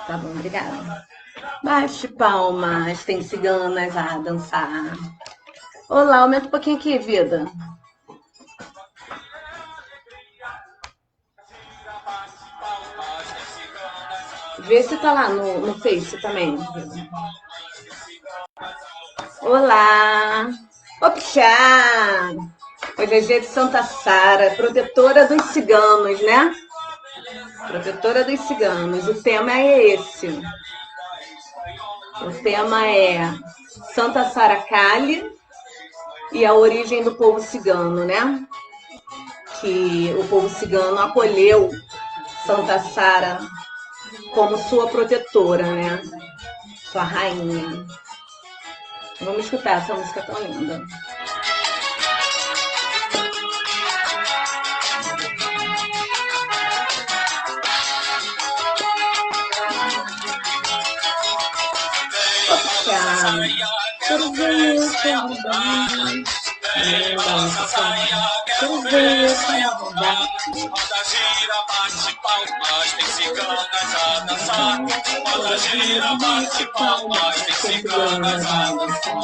Tá bom, obrigada. Bate palmas, tem ciganas a dançar. Olá, aumenta um pouquinho aqui, vida. Vê se tá lá no Face também. Olá! Opxá! Hoje é dia de Santa Sara, protetora dos ciganos, né? Protetora dos ciganos. O tema é esse. O tema é Santa Sara Kali e a origem do povo cigano, né? Que o povo cigano acolheu Santa Sara como sua protetora, né? Sua rainha. Vamos escutar essa música tão linda. Quero ver eu acordar. Quero ver eu acordar. Roda, gira, bate palmas, tem ciganas a dançar. Roda, gira, bate palmas, tem ciganas a dançar.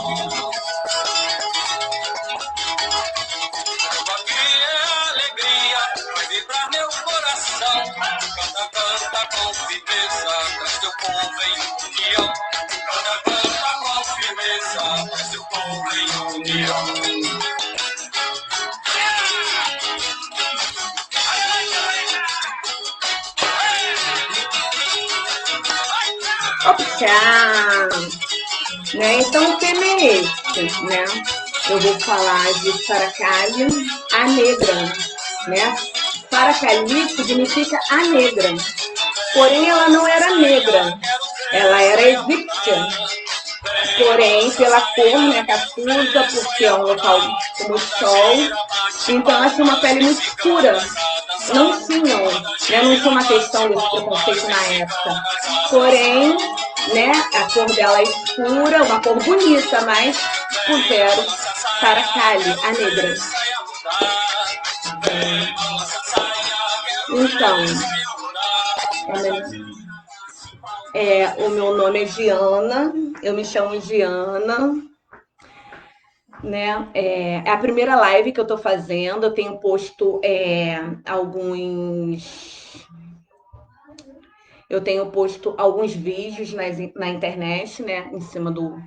Aqui é alegria, vai vibrar meu coração. Canta, canta com firmeza, traz teu povo em união. Canta, canta com firmeza, traz teu povo em união. Opxá! Né? Então o tema é esse, né? Eu vou falar de Saracali, a negra, né? Saracali significa a negra, porém ela não era negra, ela era egípcia. Porém, pela cor, né, cafusa, porque é um local com muito sol, então ela tinha uma pele muito escura. Não tinham, né, não tinha uma questão desse preconceito na época. Porém, né, a cor dela é escura, uma cor bonita, mas puseram Saracali, a negra. Então, o meu nome é Giana, eu me chamo Giana, né? É a primeira live que eu tô fazendo, eu tenho posto alguns vídeos na internet, né? Em cima do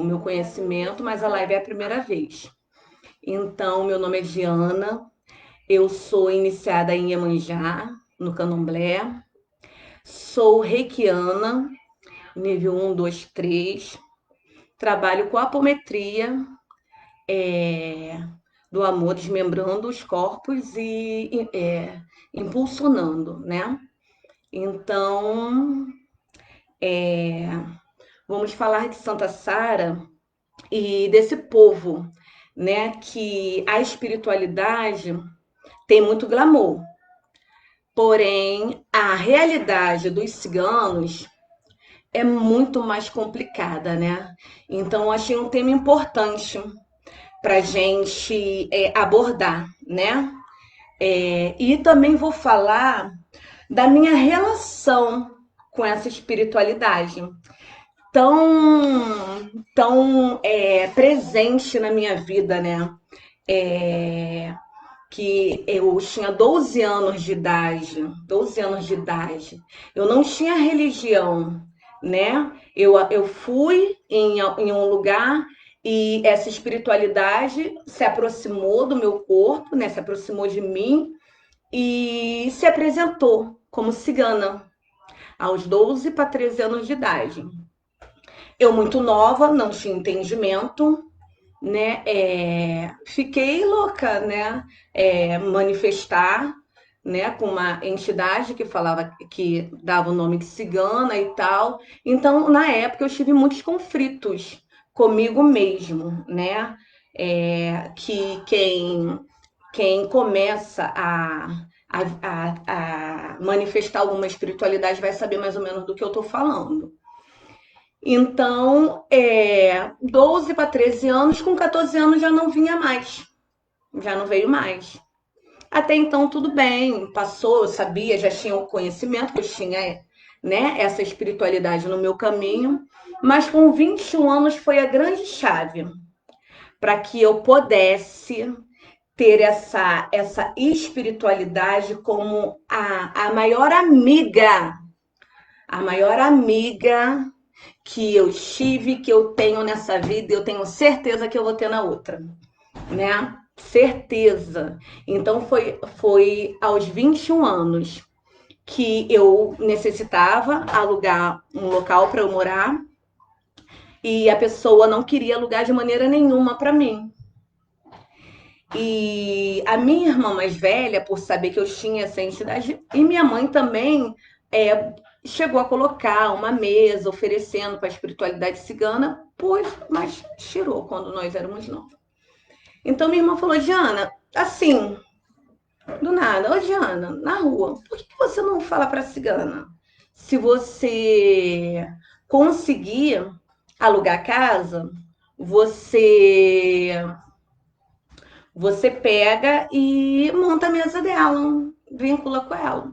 meu conhecimento, mas a live é a primeira vez. Então, meu nome é Giana, eu sou iniciada em Iemanjá, no Candomblé, sou reikiana, nível 1, 2, 3, trabalho com apometria, do amor, desmembrando os corpos e impulsionando, né? Então, vamos falar de Santa Sara e desse povo, né? Que a espiritualidade tem muito glamour, porém a realidade dos ciganos é muito mais complicada, né? Então, eu achei um tema importante para gente abordar, né? E também vou falar da minha relação com essa espiritualidade tão presente na minha vida, né? Que eu tinha 12 anos de idade, 12 anos de idade. Eu não tinha religião, né? Eu fui em um lugar e essa espiritualidade se aproximou do meu corpo, né? Se aproximou de mim e se apresentou como cigana, aos 12 para 13 anos de idade. Eu, muito nova, não tinha entendimento, né? Fiquei louca, né? Manifestar, né? Com uma entidade que falava que dava o nome de cigana e tal. Então, na época, eu tive muitos conflitos comigo mesmo, né? Que quem começa a manifestar alguma espiritualidade vai saber mais ou menos do que eu estou falando. Então, 12 para 13 anos, com 14 anos já não vinha mais, já não veio mais. Até então, tudo bem, passou, eu sabia, já tinha o conhecimento, que eu tinha né, essa espiritualidade no meu caminho, mas com 21 anos foi a grande chave para que eu pudesse ter essa espiritualidade como a maior amiga que eu tive, que eu tenho nessa vida, e eu tenho certeza que eu vou ter na outra, né? Certeza. Então foi aos 21 anos que eu necessitava alugar um local para eu morar e a pessoa não queria alugar de maneira nenhuma para mim. E a minha irmã mais velha, por saber que eu tinha essa entidade, e minha mãe também chegou a colocar uma mesa oferecendo para a espiritualidade cigana, pois, mas tirou quando nós éramos novos. Então minha irmã falou, Diana, assim, do nada, ô Diana, na rua, por que você não fala para a cigana? Se você conseguir alugar casa, você pega e monta a mesa dela, vincula com ela.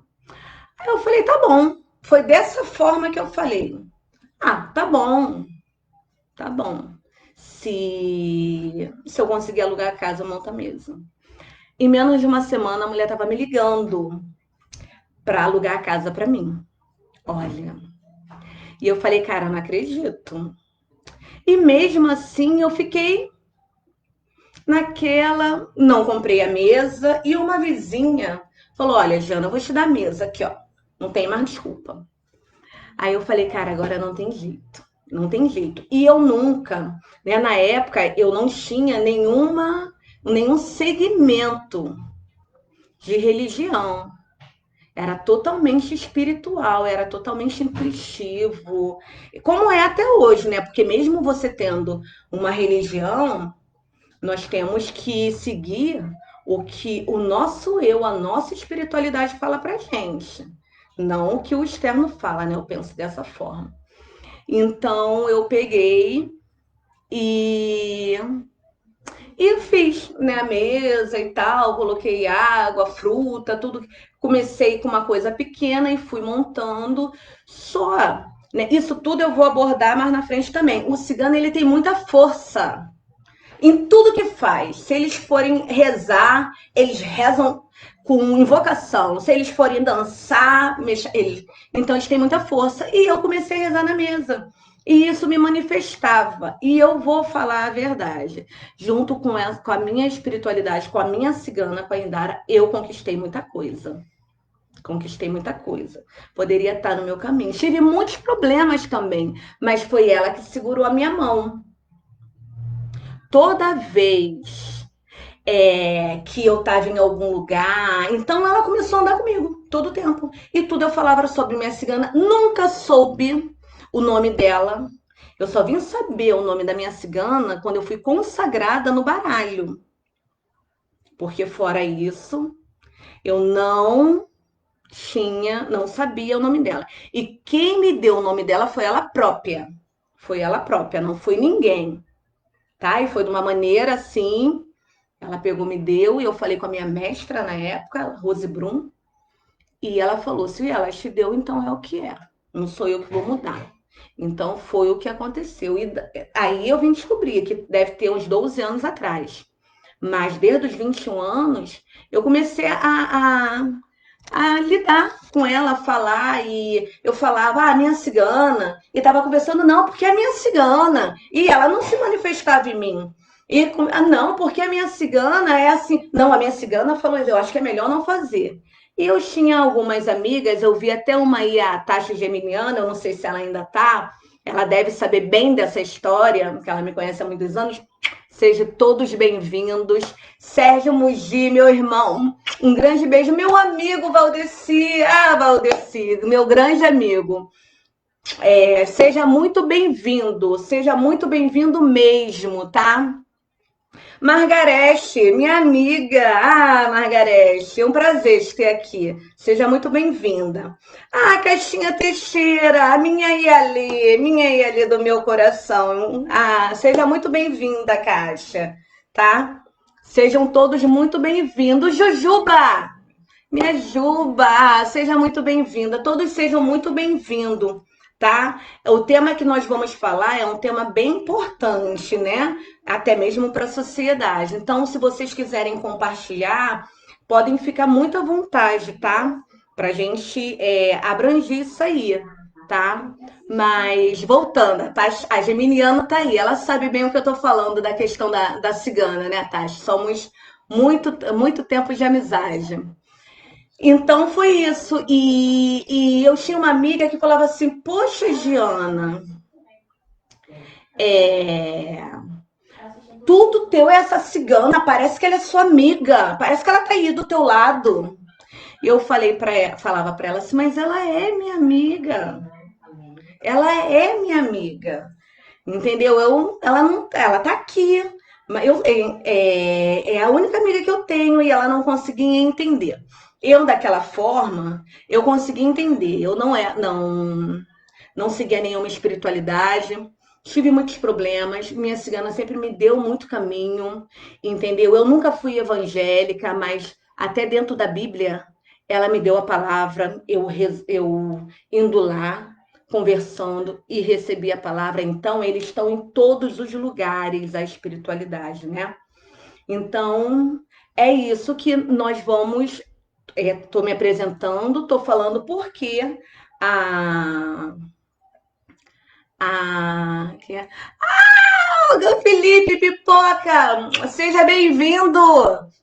Aí eu falei, tá bom. Foi dessa forma que eu falei. Ah, tá bom. Tá bom. Se eu conseguir alugar a casa, monta a mesa. Em menos de uma semana, a mulher tava me ligando para alugar a casa para mim. Olha. E eu falei, cara, não acredito. E mesmo assim, eu fiquei naquela, não comprei a mesa e uma vizinha falou, olha, Jana, eu vou te dar a mesa aqui, ó. Não tem mais desculpa. Aí eu falei, cara, agora não tem jeito. Não tem jeito. E eu nunca, né? Na época, eu não tinha nenhum segmento de religião. Era totalmente espiritual, era totalmente intuitivo. Como é até hoje, né? Porque mesmo você tendo uma religião, nós temos que seguir o que o nosso eu, a nossa espiritualidade fala pra gente. Não o que o externo fala, né? Eu penso dessa forma. Então, eu peguei e, e fiz, né, a mesa e tal, coloquei água, fruta, tudo. Comecei com uma coisa pequena e fui montando só, né? Isso tudo eu vou abordar mais na frente também. O cigano, ele tem muita força em tudo que faz. Se eles forem rezar, eles rezam com invocação. Se eles forem dançar, então eles têm muita força. E eu comecei a rezar na mesa. E isso me manifestava. E eu vou falar a verdade. Junto com a minha espiritualidade, com a minha cigana, com a Indara, eu conquistei muita coisa. Conquistei muita coisa. Poderia estar no meu caminho. Tive muitos problemas também, mas foi ela que segurou a minha mão. Toda vez que eu estava em algum lugar, então ela começou a andar comigo todo o tempo. E tudo eu falava sobre minha cigana. Nunca soube o nome dela. Eu só vim saber o nome da minha cigana quando eu fui consagrada no baralho. Porque fora isso, eu não sabia o nome dela. E quem me deu o nome dela foi ela própria. Foi ela própria, não foi ninguém. Tá? E foi de uma maneira assim, ela pegou, me deu, e eu falei com a minha mestra na época, Rose Brum, e ela falou, se ela te deu, então é o que é. Não sou eu que vou mudar. Então foi o que aconteceu. E aí eu vim descobrir que deve ter uns 12 anos atrás. Mas desde os 21 anos, eu comecei a lidar com ela, a falar, e eu falava, minha cigana, e tava conversando, não, porque é minha cigana, e ela não se manifestava em mim. E, não, porque a minha cigana é assim, não, a minha cigana falou, eu acho que é melhor não fazer. E eu tinha algumas amigas, eu vi até uma aí, a Tasha Geminiana, eu não sei se ela ainda tá, ela deve saber bem dessa história, porque ela me conhece há muitos anos. Sejam todos bem-vindos. Sérgio Mugi, meu irmão, um grande beijo. Meu amigo Valdeci, Valdeci, meu grande amigo. Seja muito bem-vindo mesmo, tá? Margarete, minha amiga. Margarete, é um prazer te ter aqui. Seja muito bem-vinda. Caixinha Teixeira, minha Iali do meu coração. Seja muito bem-vinda, Caixa, tá? Sejam todos muito bem-vindos. Jujuba, Minha Juba, seja muito bem-vinda. Todos sejam muito bem-vindos, tá? O tema que nós vamos falar é um tema bem importante, né? Até mesmo para a sociedade. Então, se vocês quiserem compartilhar, podem ficar muito à vontade, tá? Para a gente abranger isso aí, tá? Mas voltando, a Geminiana tá aí. Ela sabe bem o que eu tô falando da questão da cigana, né, Tati? Somos muito tempo de amizade. Então foi isso. E eu tinha uma amiga que falava assim: Poxa, Giana, é, tudo teu é essa cigana, parece que ela é sua amiga, parece que ela tá aí do teu lado. E eu falava para ela assim: Mas ela é minha amiga, ela é minha amiga, entendeu? Ela tá aqui. Mas é a única amiga que eu tenho e ela não conseguia entender. Eu, daquela forma, eu consegui entender. Eu não seguia nenhuma espiritualidade, tive muitos problemas. Minha cigana sempre me deu muito caminho, entendeu? Eu nunca fui evangélica, mas até dentro da Bíblia, ela me deu a palavra, eu indo lá, conversando e recebi a palavra. Então, eles estão em todos os lugares, a espiritualidade, né? Então, é isso que nós vamos. Estou me apresentando, estou falando porque a. Que é? O Felipe Pipoca! Seja bem-vindo!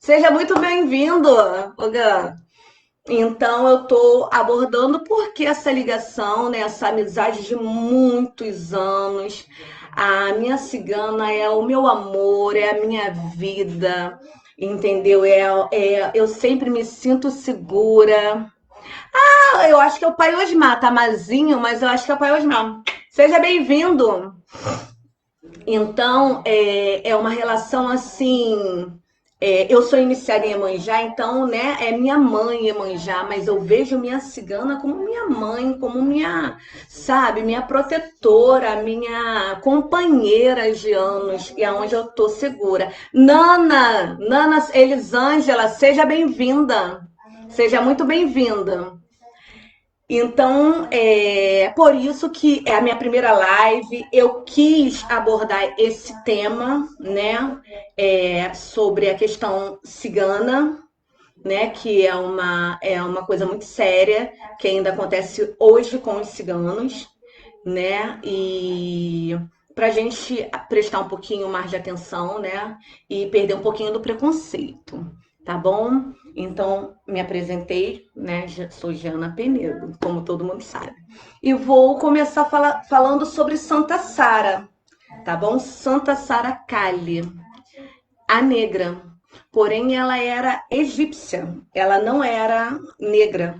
Seja muito bem-vindo, Ogan. Então, eu estou abordando porque essa ligação, né, essa amizade de muitos anos. A minha cigana é o meu amor, é a minha vida, entendeu? Eu sempre me sinto segura. Eu acho que é o Pai Osmar, tá mazinho, mas eu acho que é o Pai Osmar. Seja bem-vindo. Então, é uma relação assim. Eu sou iniciada em Iemanjá, então, né, é minha mãe Iemanjá, mas eu vejo minha cigana como minha mãe, como minha, sabe, minha protetora, minha companheira de anos, e aonde eu tô segura. Nana Elisângela, seja bem-vinda. Seja muito bem-vinda. Então, é por isso que é a minha primeira live. Eu quis abordar esse tema, né? Sobre a questão cigana, né? Que é uma coisa muito séria que ainda acontece hoje com os ciganos, né? E para a gente prestar um pouquinho mais de atenção, né? E perder um pouquinho do preconceito, tá bom? Então, me apresentei, né? Sou Jana Penedo, como todo mundo sabe. E vou começar falando sobre Santa Sara, tá bom? Santa Sara Kali, a negra. Porém, ela era egípcia, ela não era negra.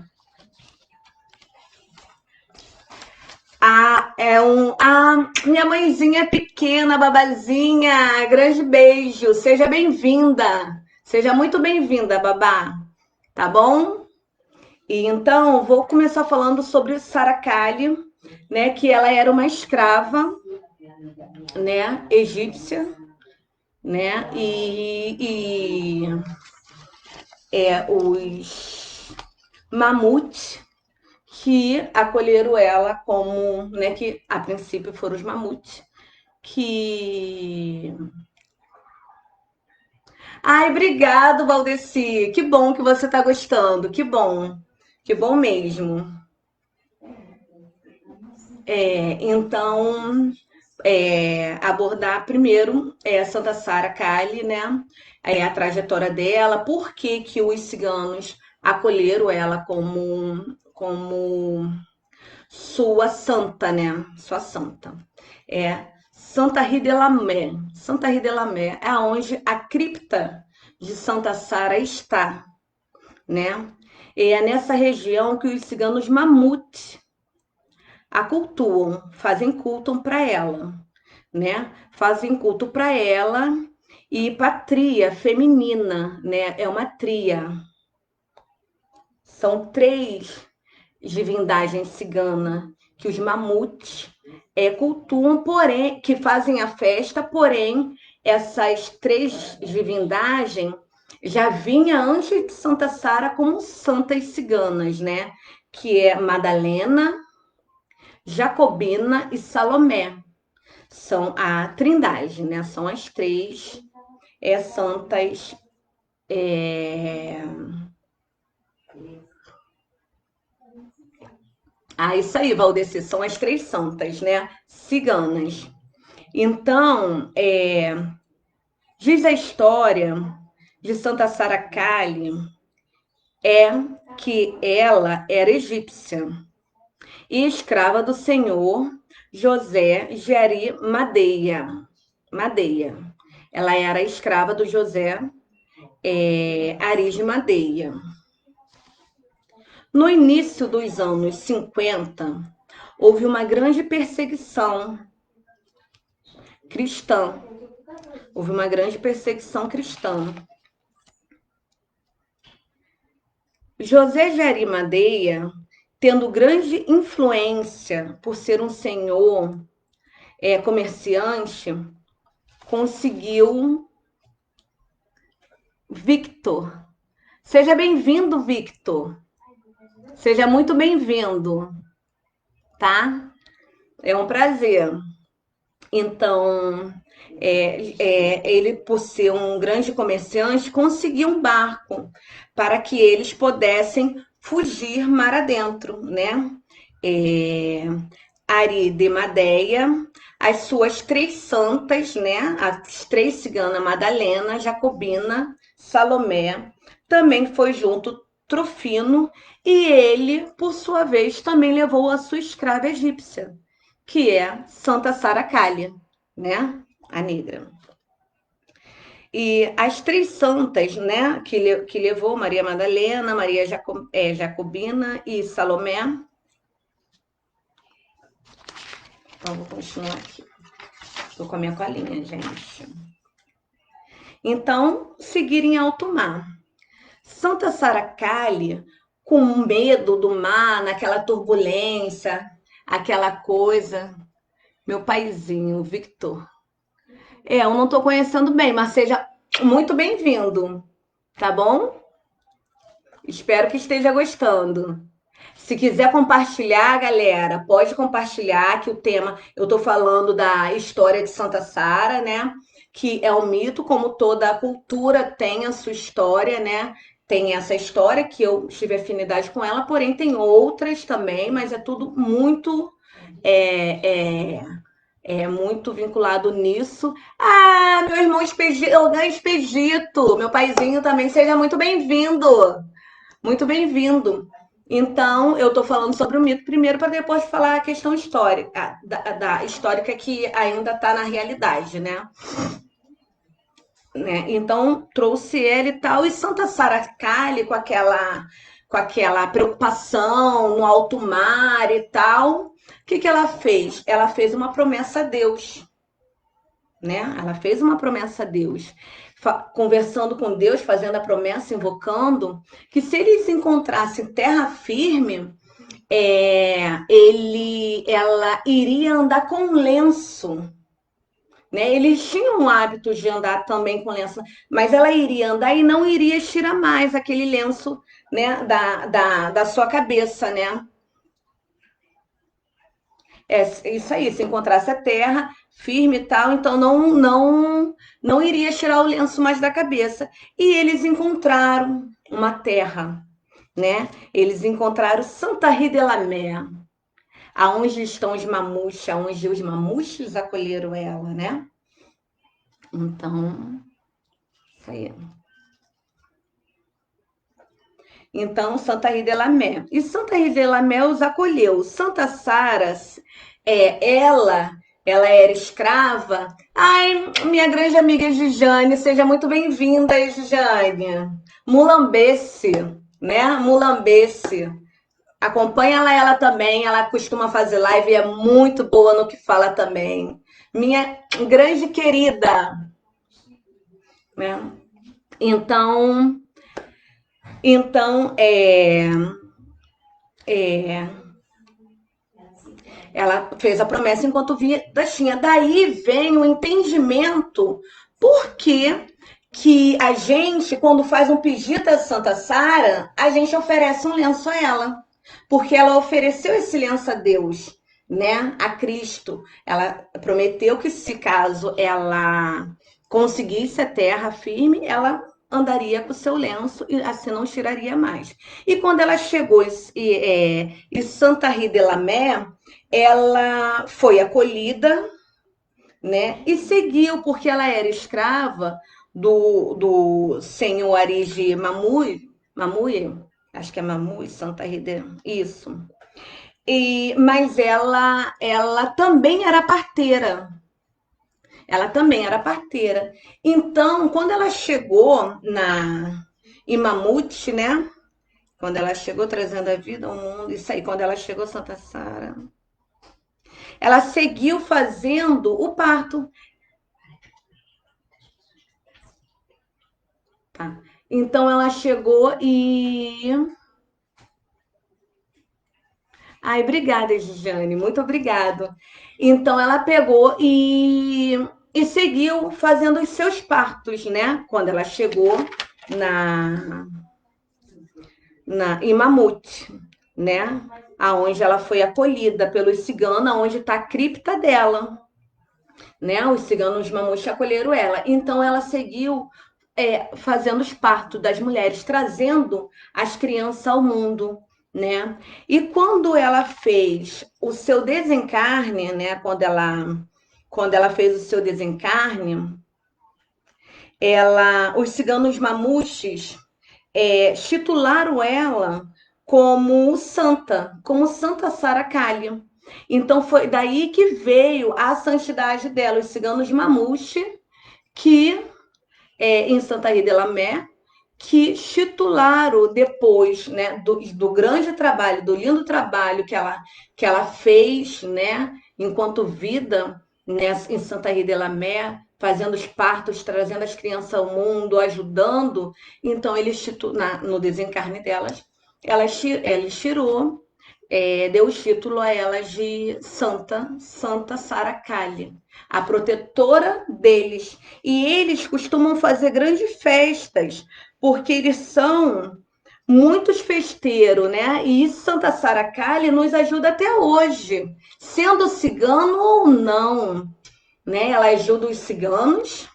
Minha mãezinha pequena, babazinha, grande beijo, seja bem-vinda, seja muito bem-vinda, babá, tá bom? E então, vou começar falando sobre Saracali, né, que ela era uma escrava, né, egípcia, né, os mamutes que acolheram ela como, né, que a princípio foram os mamutes, que... Ai, obrigado, Valdeci. Que bom que você está gostando. Que bom. Que bom mesmo. Então, abordar primeiro Santa Sara Kali, né? A trajetória dela, por que que os ciganos acolheram ela como sua santa, né? Sua santa. Santa Ridelamé. Santa Ridelamé é onde a cripta de Santa Sara está, né? E é nessa região que os ciganos mamute a cultuam, fazem culto para ela, né? Fazem culto para ela e patria feminina, né? É uma tria. São 3 divindades ciganas que os mamutes cultuam, porém, que fazem a festa, porém, essas 3 divindades, já vinha antes de Santa Sara como santas ciganas, né? Que é Madalena, Jacobina e Salomé. São a trindade, né? São as três santas. Isso aí, Valdeci, são as três santas, né? Ciganas. Então, diz a história de Santa Sara Kali que ela era egípcia e escrava do senhor José de Arimadeia. Ela era escrava do José Arimadeia. No início dos anos 50, houve uma grande perseguição cristã. José de Arimadeia, tendo grande influência por ser um senhor comerciante, conseguiu Victor. Seja bem-vindo, Victor. Seja muito bem-vindo, tá? É um prazer. Então, ele, por ser um grande comerciante, conseguiu um barco para que eles pudessem fugir mar adentro, né? Arimadeia, as suas três santas, né? As três ciganas, Madalena, Jacobina, Salomé, também foi junto Trofino, e ele, por sua vez, também levou a sua escrava egípcia, que é Santa Sara Kali, né? A negra. E as três santas, né, que levou Maria Madalena, Maria Jacobina e Salomé. Então, vou continuar aqui. Estou com a minha colinha, gente. Então, seguiram em alto mar. Santa Sara Kali, com medo do mar, naquela turbulência, aquela coisa. Meu paizinho, Victor. Eu não estou conhecendo bem, mas seja muito bem-vindo, tá bom? Espero que esteja gostando. Se quiser compartilhar, galera, pode compartilhar, que o tema, eu estou falando da história de Santa Sara, né? Que é um mito, como toda a cultura tem a sua história, né? Tem essa história que eu tive afinidade com ela, porém tem outras também, mas é tudo muito muito vinculado nisso. Meu irmão Expedito, meu paizinho também, seja muito bem-vindo. Muito bem-vindo. Então, eu estou falando sobre o mito primeiro para depois falar a questão histórica, da histórica que ainda está na realidade, né? Então, trouxe ele e tal, e Santa Sara Kali com aquela preocupação no alto mar e tal. O que ela fez? Ela fez uma promessa a Deus, né? Ela fez uma promessa a Deus, conversando com Deus, fazendo a promessa, invocando, que se ele se encontrasse em terra firme, ela iria andar com um lenço, né? Eles tinham o hábito de andar também com lenço, mas ela iria andar e não iria tirar mais aquele lenço, né, da sua cabeça, né? Isso aí, se encontrasse a terra firme e tal, então não iria tirar o lenço mais da cabeça. E eles encontraram uma terra, né? Eles encontraram Santa Rita de Lamé, aonde estão os mamutes, aonde os mamutes acolheram ela, né? Então, isso aí. Então, Santa Rita de Lamé. E Santa Rita de Lamé os acolheu. Santa Sara, ela era escrava. Ai, minha grande amiga Gigiane, seja muito bem-vinda, Gigiane. Mulambesse, né? Mulambesse. Acompanha ela também, ela costuma fazer live e é muito boa no que fala também. Minha grande querida, né? Então ela fez a promessa enquanto vida tinha. Daí vem o entendimento por que que a gente, quando faz um pedido a Santa Sara, a gente oferece um lenço a ela, porque ela ofereceu esse lenço a Deus, né? A Cristo. Ela prometeu que se caso ela conseguisse a terra firme, ela andaria com o seu lenço e assim não tiraria mais. E quando ela chegou em Santa Rita de Lamé, ela foi acolhida, né? E seguiu, porque ela era escrava do senhor Arigi Mamui, acho que é Mamui, Santa Rita, isso. Mas ela também era parteira. Ela também era parteira. Então, quando ela chegou em Mamute, né? Quando ela chegou trazendo a vida ao mundo, isso aí, quando ela chegou Santa Sara, ela seguiu fazendo o parto. Tá? Então ela chegou e. Ai, obrigada, Gigiane, muito obrigado. Então ela pegou e seguiu fazendo os seus partos, né? Quando ela chegou na, em Mamute, né? Aonde ela foi acolhida pelos ciganos, onde está a cripta dela, né? Os ciganos Mamute acolheram ela. Então ela seguiu fazendo os partos das mulheres, trazendo as crianças ao mundo, né? E quando ela fez o seu desencarne, né? Quando ela fez o seu desencarne, os ciganos mamuches titularam ela como Santa Sara Kali. Então foi daí que veio a santidade dela, os ciganos mamuche, que em Santa Rita de Lamé, que titularam depois, né, do grande trabalho, do lindo trabalho que ela fez, né, enquanto vida, né, em Santa Rita de Lamé, fazendo os partos, trazendo as crianças ao mundo, ajudando. Então, no desencarne delas, ele tirou, deu o título a elas de Santa Sara Kali, a protetora deles. E eles costumam fazer grandes festas, porque eles são muitos festeiros, né? E Santa Sara Kali nos ajuda até hoje, sendo cigano ou não, né? Ela ajuda os ciganos,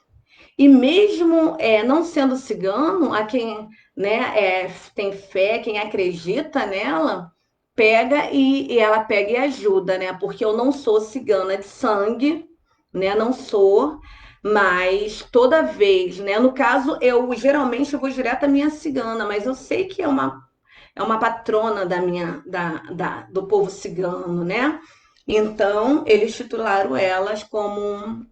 e mesmo não sendo cigano, a quem, né, tem fé, quem acredita nela, pega e ela pega e ajuda, né? Porque eu não sou cigana de sangue, né? Não sou, mas toda vez, né? No caso, eu geralmente vou direto à minha cigana, mas eu sei que é uma patrona do povo cigano, né? Então, eles titularam elas como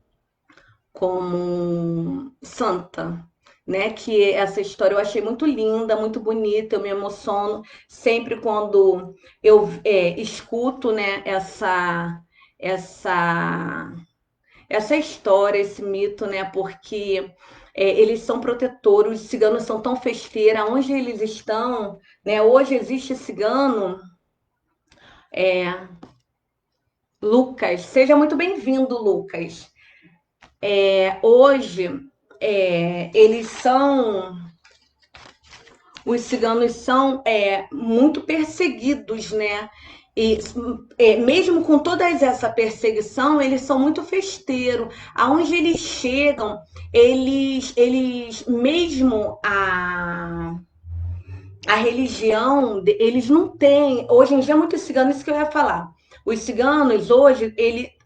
santa, né? Que essa história eu achei muito linda, muito bonita, eu me emociono sempre quando eu escuto, né? Essa essa história, esse mito, né? Porque eles são protetores, os ciganos são tão festeiros, onde eles estão, né? Hoje existe cigano, Lucas, seja muito bem-vindo, Lucas. Hoje eles são, os ciganos são muito perseguidos, né? E mesmo com toda essa perseguição, eles são muito festeiros. Aonde eles chegam, eles mesmo a religião, eles não têm. Hoje em dia, muitos ciganos, isso que eu ia falar. Os ciganos, hoje,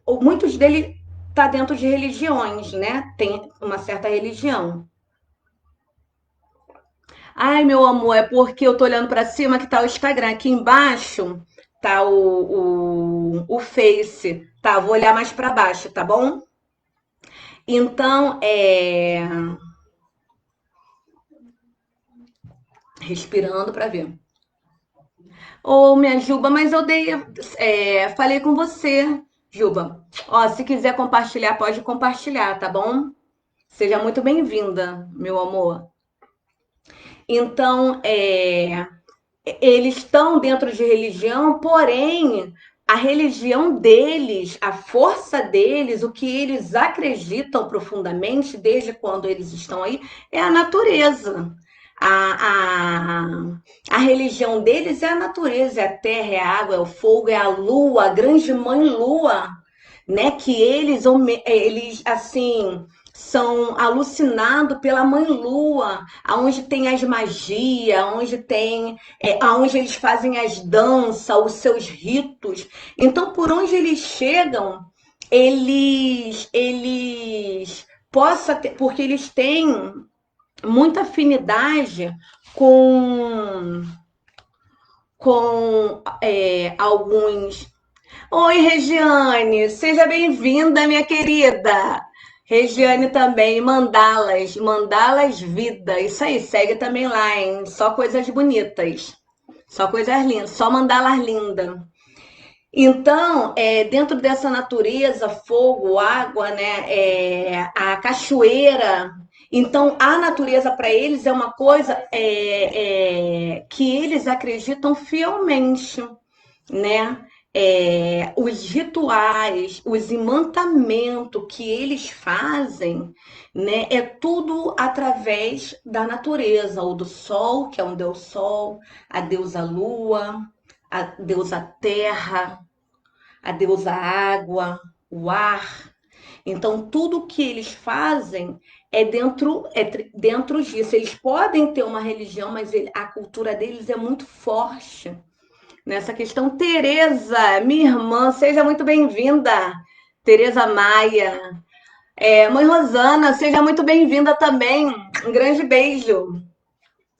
muitos deles tá dentro de religiões, né? Tem uma certa religião. Ai, meu amor, é porque eu tô olhando para cima que tá o Instagram. Aqui embaixo tá o Face. Tá, vou olhar mais para baixo, tá bom? Então, respirando para ver. Ô, minha Juba, mas eu falei com você, Juba. Ó, se quiser compartilhar, pode compartilhar, tá bom? Seja muito bem-vinda, meu amor. Então, eles estão dentro de religião, porém, a religião deles, a força deles, o que eles acreditam profundamente desde quando eles estão aí, é a natureza. A religião deles é a natureza, é a terra, é a água, é o fogo, é a lua, a grande mãe lua, né? Que eles assim são alucinados pela mãe lua, aonde tem as magias, aonde eles fazem as danças, os seus ritos. Então, por onde eles chegam, eles possa ter, porque eles têm muita afinidade com alguns. Oi, Regiane, seja bem-vinda, minha querida. Regiane também, Mandalas Vida. Isso aí, segue também lá, hein? Só coisas bonitas, só coisas lindas, só mandalas lindas. Então, dentro dessa natureza, fogo, água, né, a cachoeira. Então, a natureza para eles é uma coisa que eles acreditam fielmente, né? Os rituais, os imantamentos que eles fazem, né? É tudo através da natureza, ou do sol, que é um deus sol, a deusa lua, a deusa terra, a deusa água, o ar. Então, tudo que eles fazem é dentro disso. Eles podem ter uma religião, mas a cultura deles é muito forte nessa questão. Tereza, minha irmã, seja muito bem-vinda. Tereza Maia. Mãe Rosana, seja muito bem-vinda também. Um grande beijo.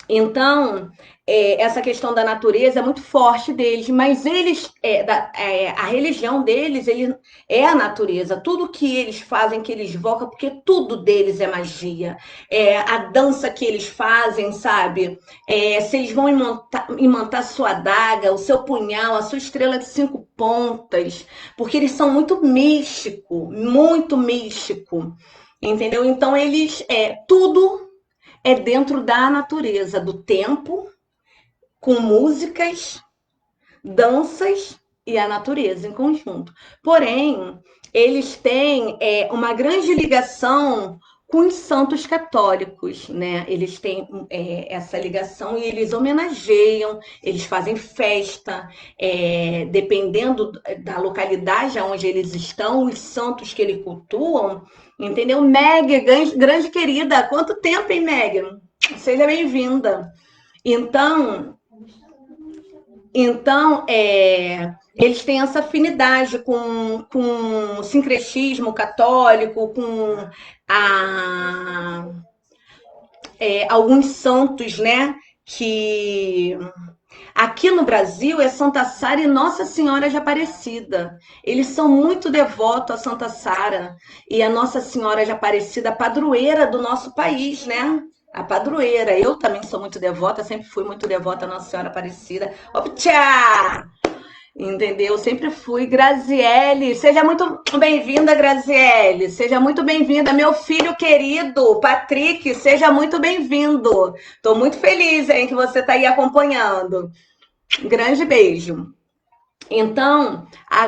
Então, essa questão da natureza é muito forte deles, mas a religião deles é a natureza. Tudo que eles fazem, que eles invocam, porque tudo deles é magia. A dança que eles fazem, sabe? Se eles vão imantar sua adaga, o seu punhal, a sua estrela de 5 pontas, porque eles são muito muito místico, entendeu? Então, tudo é dentro da natureza, do tempo, com músicas, danças e a natureza em conjunto. Porém, eles têm uma grande ligação com os santos católicos, né? Eles têm essa ligação e eles homenageiam, eles fazem festa, dependendo da localidade onde eles estão, os santos que eles cultuam, entendeu? Meg, grande querida, há quanto tempo, hein, Meg? Seja bem-vinda. Então, eles têm essa afinidade com o sincretismo católico, com alguns santos, né? Que aqui no Brasil é Santa Sara e Nossa Senhora de Aparecida. Eles são muito devotos a Santa Sara e a Nossa Senhora de Aparecida, padroeira do nosso país, né? A padroeira. Eu também sou muito devota, sempre fui muito devota a Nossa Senhora Aparecida. Optcha! Entendeu? Sempre fui. Graziele, seja muito bem-vinda, Graziele. Seja muito bem-vinda. Meu filho querido, Patrick, seja muito bem-vindo. Estou muito feliz, hein, que você está aí acompanhando. Grande beijo. Então,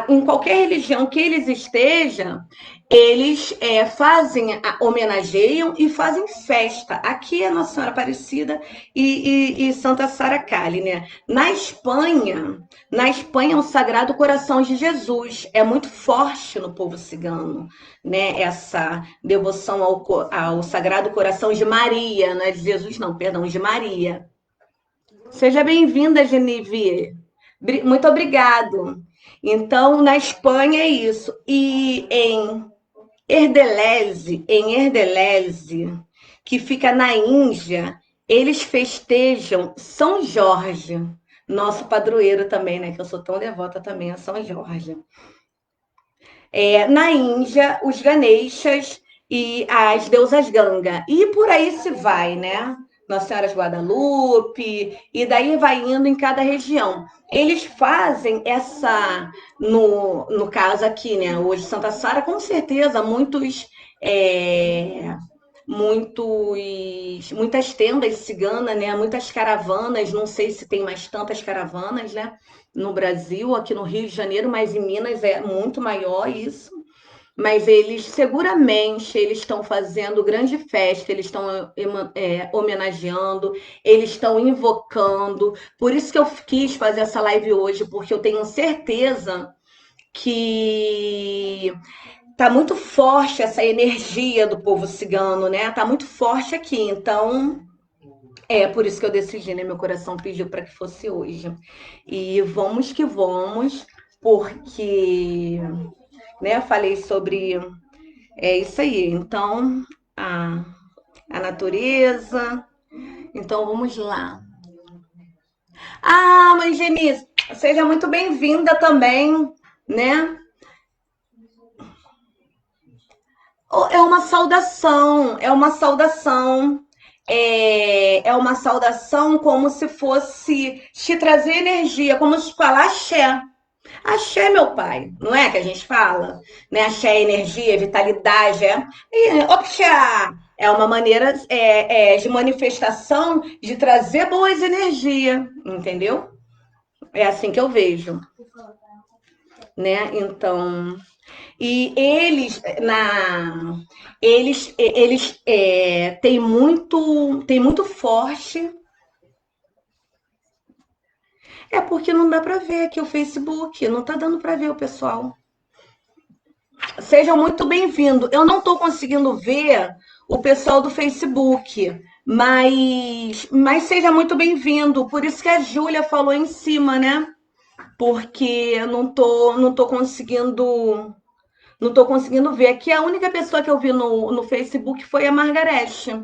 em qualquer religião que eles estejam, eles homenageiam e fazem festa. Aqui é Nossa Senhora Aparecida e Santa Sara Cali, né? Na Espanha é o Sagrado Coração de Jesus. É muito forte no povo cigano, né? Essa devoção ao Sagrado Coração de Maria, não é de Jesus, não, perdão, de Maria. Seja bem-vinda, Genevieve. Muito obrigado. Então, na Espanha é isso. E em Erdeleze, que fica na Índia, eles festejam São Jorge, nosso padroeiro também, né? Que eu sou tão devota também a São Jorge. Na Índia, os Ganeshas e as deusas Ganga. E por aí se vai, né? Nossa Senhora de Guadalupe, e daí vai indo em cada região. Eles fazem no caso aqui, né? Hoje, Santa Sara, com certeza, muitas tendas ciganas, né? Muitas caravanas, não sei se tem mais tantas caravanas, né? No Brasil, aqui no Rio de Janeiro, mas em Minas é muito maior isso. Mas eles seguramente eles estão fazendo grande festa, eles estão homenageando, eles estão invocando. Por isso que eu quis fazer essa live hoje, porque eu tenho certeza que tá muito forte essa energia do povo cigano, né? Tá muito forte aqui. Então, é por isso que eu decidi, né? Meu coração pediu para que fosse hoje. E vamos que vamos, porque, né, eu falei sobre isso aí. Então, a, a natureza. Então, vamos lá. Ah, mãe Genise, seja muito bem-vinda também, né? É uma saudação, é uma saudação. É uma saudação como se fosse te trazer energia, como se falar axé. Axé, meu pai, não é que a gente fala? Né? Axé é energia, vitalidade, opxá, é uma maneira de manifestação de trazer boas energias, entendeu? É assim que eu vejo, né? Então, e eles têm muito forte. É porque não dá para ver aqui o Facebook, não tá dando para ver o pessoal. Sejam muito bem-vindos. Eu não estou conseguindo ver o pessoal do Facebook, mas seja muito bem-vindo. Por isso que a Júlia falou em cima, né? Porque eu não tô conseguindo ver. Aqui a única pessoa que eu vi no Facebook foi a Margarete,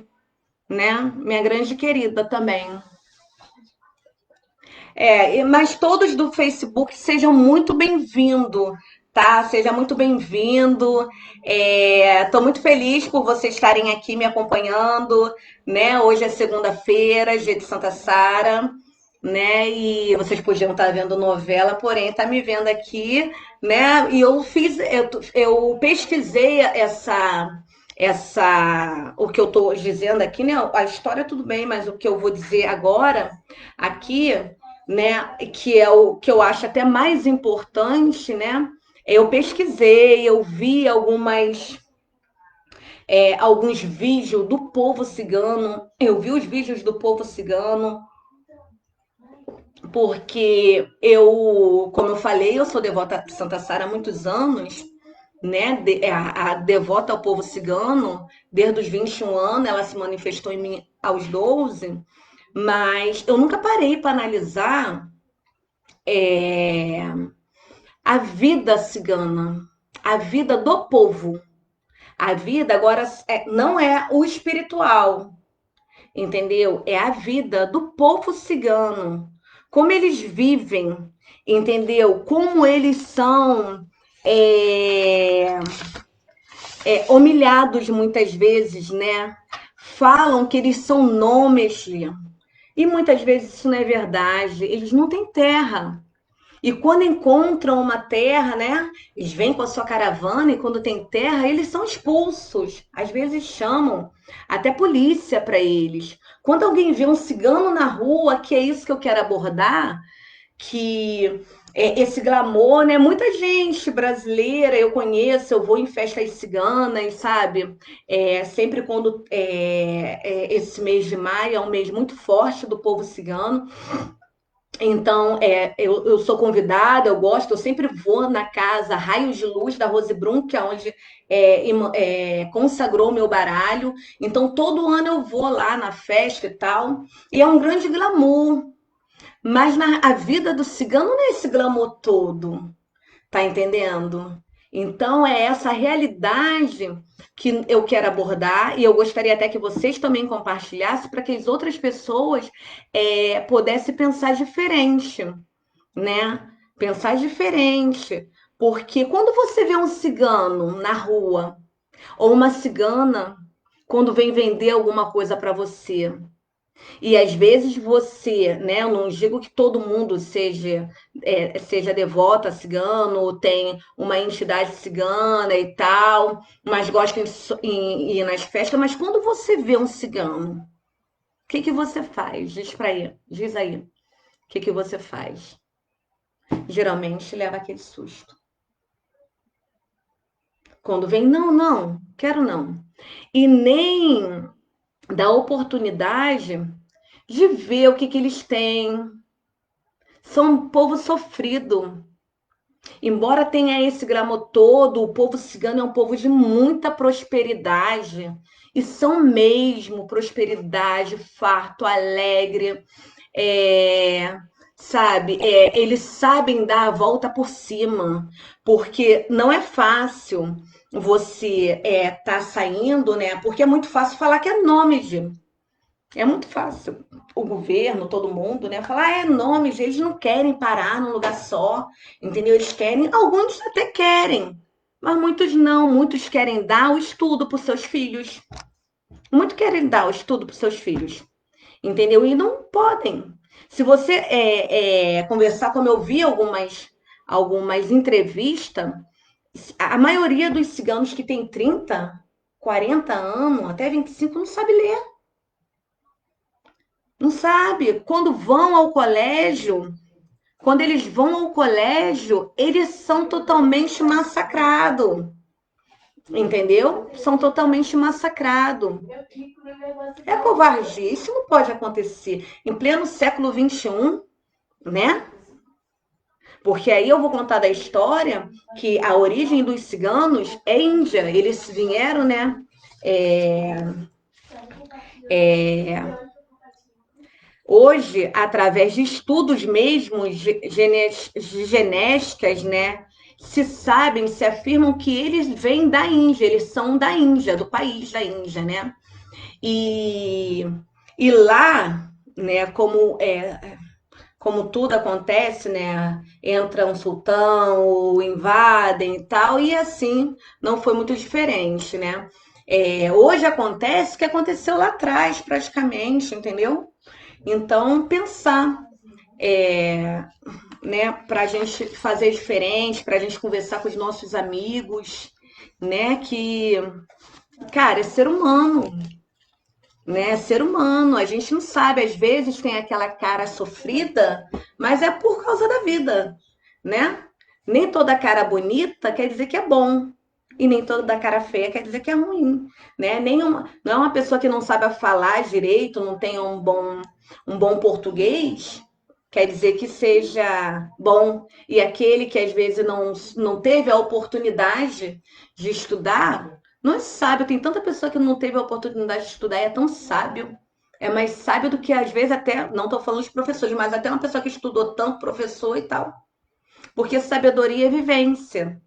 né? Minha grande querida também. Mas todos do Facebook sejam muito bem-vindos, tá? Seja muito bem-vindo. Estou muito feliz por vocês estarem aqui me acompanhando, né? Hoje é segunda-feira, dia de Santa Sara, né? E vocês podiam estar vendo novela, porém tá me vendo aqui, né? E eu pesquisei o que eu estou dizendo aqui, né? A história tudo bem, mas o que eu vou dizer agora aqui, né, que é o que eu acho até mais importante, né? Eu pesquisei, eu vi alguns vídeos do povo cigano, eu vi os vídeos do povo cigano, porque como eu falei, eu sou devota de Santa Sara há muitos anos, né? A devota ao povo cigano, desde os 21 anos, ela se manifestou em mim aos 12, mas eu nunca parei para analisar a vida cigana, a vida do povo. A vida agora não é o espiritual, entendeu? É a vida do povo cigano. Como eles vivem, entendeu? Como eles são humilhados muitas vezes, né? Falam que eles são nômades e muitas vezes isso não é verdade. Eles não têm terra. E quando encontram uma terra, né? Eles vêm com a sua caravana e quando tem terra, eles são expulsos. Às vezes chamam até polícia para eles. Quando alguém vê um cigano na rua, que é isso que eu quero abordar, que esse glamour, né? Muita gente brasileira eu conheço, eu vou em festas ciganas, sabe? Sempre quando esse mês de maio é um mês muito forte do povo cigano. Então, eu sou convidada, eu gosto, eu sempre vou na casa Raios de Luz da Rose Brum, que é onde consagrou meu baralho. Então, todo ano eu vou lá na festa e tal. E é um grande glamour. Mas a vida do cigano não é esse glamour todo, tá entendendo? Então, é essa realidade que eu quero abordar e eu gostaria até que vocês também compartilhassem para que as outras pessoas pudessem pensar diferente, né? Pensar diferente. Porque quando você vê um cigano na rua ou uma cigana quando vem vender alguma coisa para você, E às vezes você, né? Eu não digo que todo mundo seja devoto a cigano, ou tem uma entidade cigana e tal, mas gosta em ir nas festas. Mas quando você vê um cigano, o que que você faz? Diz aí. O que que você faz? Geralmente leva aquele susto. Quando vem, não, não, quero não. E nem dá oportunidade de ver o que que eles têm. São um povo sofrido. Embora tenha esse glamour todo, o povo cigano é um povo de muita prosperidade. E são mesmo prosperidade, farto, alegre. É, sabe, eles sabem dar a volta por cima, porque não é fácil você tá saindo, né? Porque é muito fácil falar que é nômade. É muito fácil o governo, todo mundo, né? Falar, é nômade, eles não querem parar num lugar só, entendeu? Eles querem, alguns até querem, mas muitos não. Muitos querem dar o estudo para os seus filhos. Muitos querem dar o estudo para os seus filhos, entendeu? E não podem. Se você conversar, como eu vi algumas entrevistas, a maioria dos ciganos que tem 30, 40 anos, até 25, não sabe ler. Não sabe. Quando eles vão ao colégio, eles são totalmente massacrados. Entendeu? São totalmente massacrados. É covardia. Isso não pode acontecer. Em pleno século XXI, né? Porque aí eu vou contar da história que a origem dos ciganos é Índia. Eles vieram, né? É, é, hoje, através de estudos mesmo, genéticas, né? Se afirmam que eles vêm da Índia, eles são da Índia, do país da Índia, né? E, e lá, né, como tudo acontece, né? Entra um sultão, ou invadem e tal, e assim não foi muito diferente, né? Hoje acontece o que aconteceu lá atrás, praticamente, entendeu? Então, pensar, é, né, para a gente fazer diferente, para a gente conversar com os nossos amigos, né, que, cara, é ser humano, né, é ser humano. A gente não sabe, às vezes tem aquela cara sofrida, mas é por causa da vida, né? Nem toda cara bonita quer dizer que é bom. E nem toda cara feia quer dizer que é ruim, né? Não é uma pessoa que não sabe falar direito, não tem um bom português, quer dizer que seja bom. E aquele que às vezes não teve a oportunidade de estudar, não é sábio. Tem tanta pessoa que não teve a oportunidade de estudar e é tão sábio. É mais sábio do que, às vezes, até, não estou falando de professores, mas até uma pessoa que estudou tanto, professor e tal. Porque sabedoria é vivência,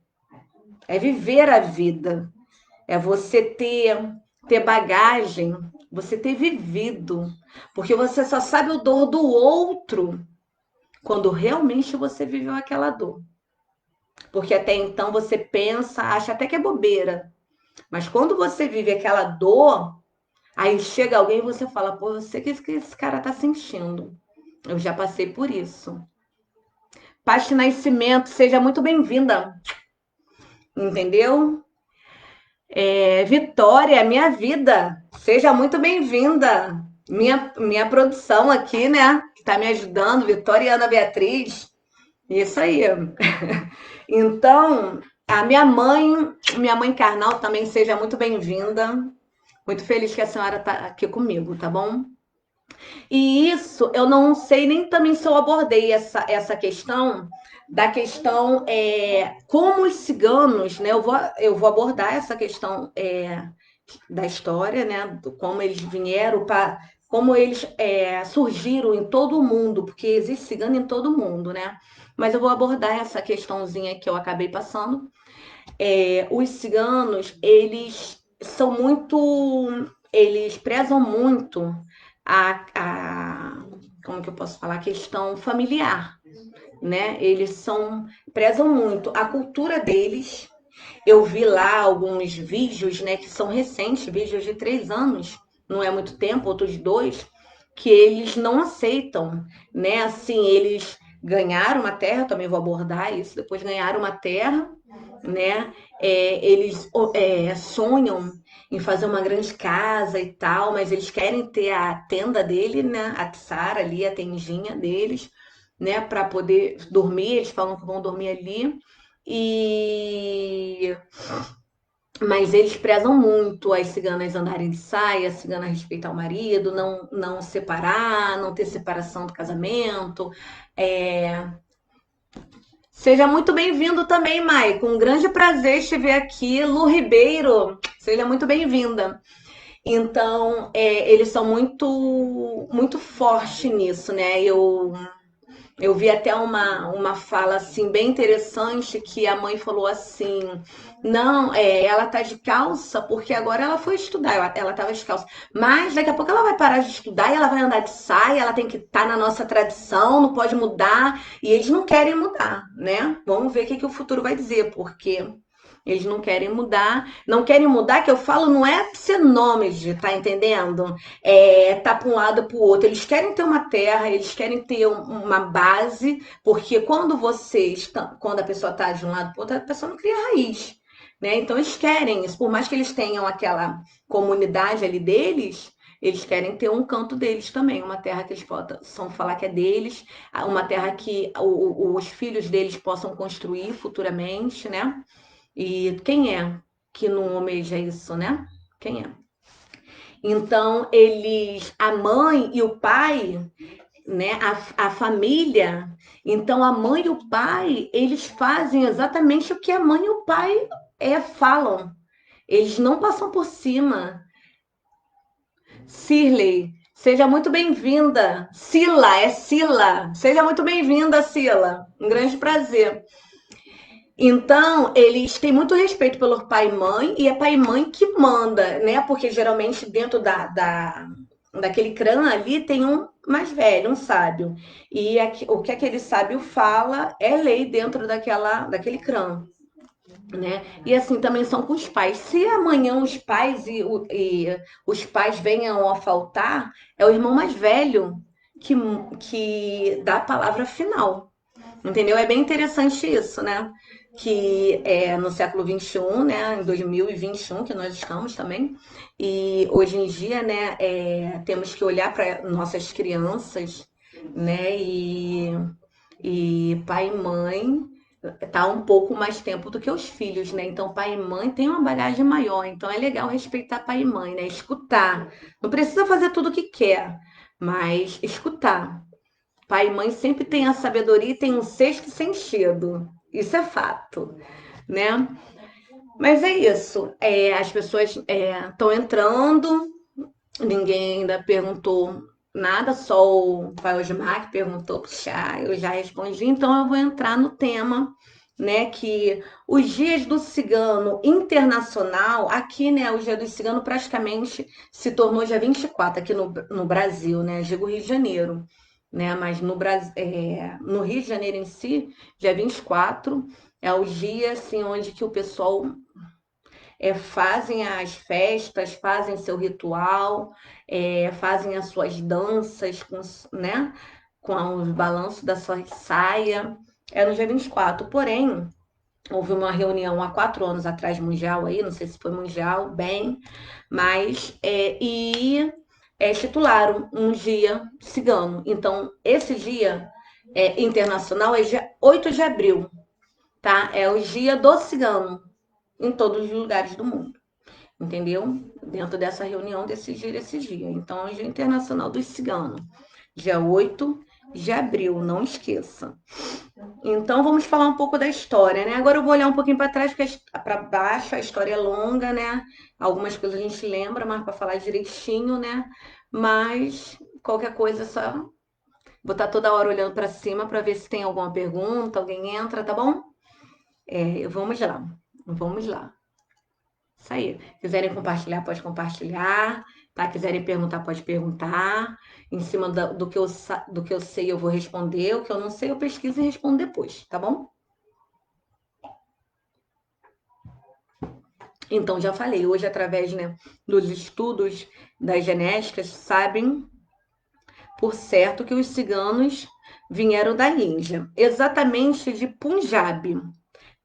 é viver a vida, é você ter bagagem, você ter vivido. Porque você só sabe o dor do outro quando realmente você viveu aquela dor. Porque até então você pensa, acha até que é bobeira. Mas quando você vive aquela dor, aí chega alguém e você fala, pô, eu sei que esse cara tá sentindo. Eu já passei por isso. Paz Nascimento, seja muito bem-vinda. Entendeu? Vitória, minha vida, seja muito bem-vinda. Minha produção aqui, né? Que tá me ajudando, Vitória e Ana Beatriz. Isso aí. Então, a minha mãe carnal também seja muito bem-vinda. Muito feliz que a senhora está aqui comigo, tá bom? E isso, eu não sei nem também se eu abordei essa questão da questão como os ciganos, né? Eu vou abordar essa questão da história, né? Como eles vieram para, como eles surgiram em todo o mundo, porque existe cigano em todo o mundo, né? Mas eu vou abordar essa questãozinha que eu acabei passando. Os ciganos, eles prezam muito como que eu posso falar, a questão familiar, né? Prezam muito a cultura deles. Eu vi lá alguns vídeos, né, que são recentes, vídeos de 3 anos, não é muito tempo, outros 2, que eles não aceitam, né? Assim, eles ganharam uma terra, eu também vou abordar isso, depois ganharam uma terra, né? Eles sonham em fazer uma grande casa e tal, mas eles querem ter a tenda dele, né? A tsara ali, a tendinha deles, né? Para poder dormir. Eles falam que vão dormir ali. E mas eles prezam muito as ciganas andarem de saia, a cigana respeitar o marido, não separar, não ter separação do casamento. É, Seja muito bem-vindo também, Maicon. Um grande prazer te ver aqui. Lu Ribeiro, seja muito bem-vinda. Então, eles são muito fortes nisso, né? Eu vi até uma fala assim bem interessante que a mãe falou assim: não, ela tá de calça porque agora ela foi estudar, ela tava de calça, mas daqui a pouco ela vai parar de estudar e ela vai andar de saia, ela tem que estar na nossa tradição, não pode mudar, e eles não querem mudar, né? Vamos ver o que o futuro vai dizer, porque eles não querem mudar. Não querem mudar, que eu falo, não é ser nômade, tá entendendo? Tá para um lado para o outro. Eles querem ter uma terra, eles querem ter uma base, porque quando a pessoa está de um lado para o outro, a pessoa não cria raiz. Né? Então eles querem isso, por mais que eles tenham aquela comunidade ali deles, eles querem ter um canto deles também, uma terra que eles possam falar que é deles, uma terra que os filhos deles possam construir futuramente, né? E quem é que não almeja isso, né? Quem é? Então, a mãe e o pai, né? A família. Então, a mãe e o pai, eles fazem exatamente o que a mãe e o pai falam. Eles não passam por cima. Cirlei, seja muito bem-vinda. Sila, é Sila. Seja muito bem-vinda, Sila. Um grande prazer. Então, eles têm muito respeito pelo pai e mãe, e é pai e mãe que manda, né? Porque geralmente dentro daquele clã ali tem um mais velho, um sábio. E o que aquele sábio fala é lei dentro daquele clã, né? E assim também são com os pais. Se amanhã os pais e os pais venham a faltar, é o irmão mais velho que, que dá a palavra final. Entendeu? É bem interessante isso, né? Que no século XXI, né, em 2021, que nós estamos também, e hoje em dia, né, temos que olhar para nossas crianças, né, e pai e mãe tá um pouco mais tempo do que os filhos, né? Então, pai e mãe têm uma bagagem maior, então é legal respeitar pai e mãe, né? Escutar. Não precisa fazer tudo o que quer, mas escutar. Pai e mãe sempre tem a sabedoria e tem um sexto sentido. Isso é fato, né? Mas é isso. As pessoas estão entrando, ninguém ainda perguntou nada, só o pai Osmar que perguntou, puxa, eu já respondi, então eu vou entrar no tema, né? Que os dias do cigano internacional, aqui, né? O dia do cigano praticamente se tornou dia 24 aqui no Brasil, né? Digo Rio de Janeiro, né? Mas no Rio de Janeiro em si, dia 24 é o dia assim, onde que o pessoal fazem as festas, fazem seu ritual, fazem as suas danças, né? Com os balanços da sua saia. É no dia 24. Porém, houve uma reunião há 4 anos atrás, mundial aí, não sei se foi mundial, bem, mas titularam um dia cigano. Então, esse dia internacional é dia 8 de abril, tá? É o dia do cigano em todos os lugares do mundo, entendeu? Dentro dessa reunião decidir esse dia. Então, é o Dia Internacional dos Ciganos, dia 8 de abril, não esqueça. Então, vamos falar um pouco da história, né? Agora eu vou olhar um pouquinho para trás, porque para baixo a história é longa, né? Algumas coisas a gente lembra, mas para falar direitinho, né? Mas qualquer coisa é só vou estar toda hora olhando para cima para ver se tem alguma pergunta, alguém entra, tá bom? Vamos lá, vamos lá. Isso aí. Quiserem compartilhar, pode compartilhar. Tá? Quiserem perguntar, pode perguntar. Em cima do que eu sei, eu vou responder. O que eu não sei, eu pesquiso e respondo depois, tá bom? Então, já falei, hoje, através, né, dos estudos das genéticas, sabem por certo que os ciganos vieram da Índia, exatamente de Punjab,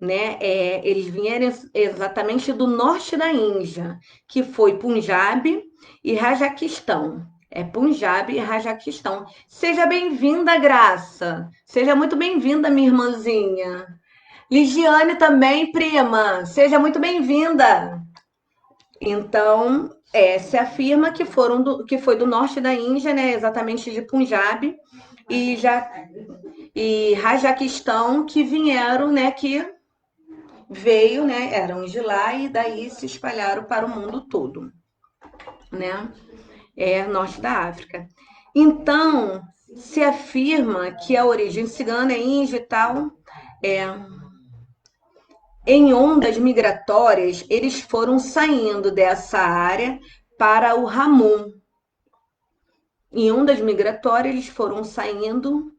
né? Eles vieram exatamente do norte da Índia, que foi Punjab e Rajaquistão. É Punjab e Rajaquistão. Seja bem-vinda, Graça. Seja muito bem-vinda, minha irmãzinha. Ligiane também, prima. Seja muito bem-vinda. Então, se afirma que que foi do norte da Índia, né? Exatamente de Punjab e Rajaquistão que vieram, né? Que veio, né? Eram de lá e daí se espalharam para o mundo todo, né? Norte da África. Então, se afirma que a origem cigana é índia e tal. Em ondas migratórias, eles foram saindo dessa área para o Ramon. Em ondas migratórias, eles foram saindo,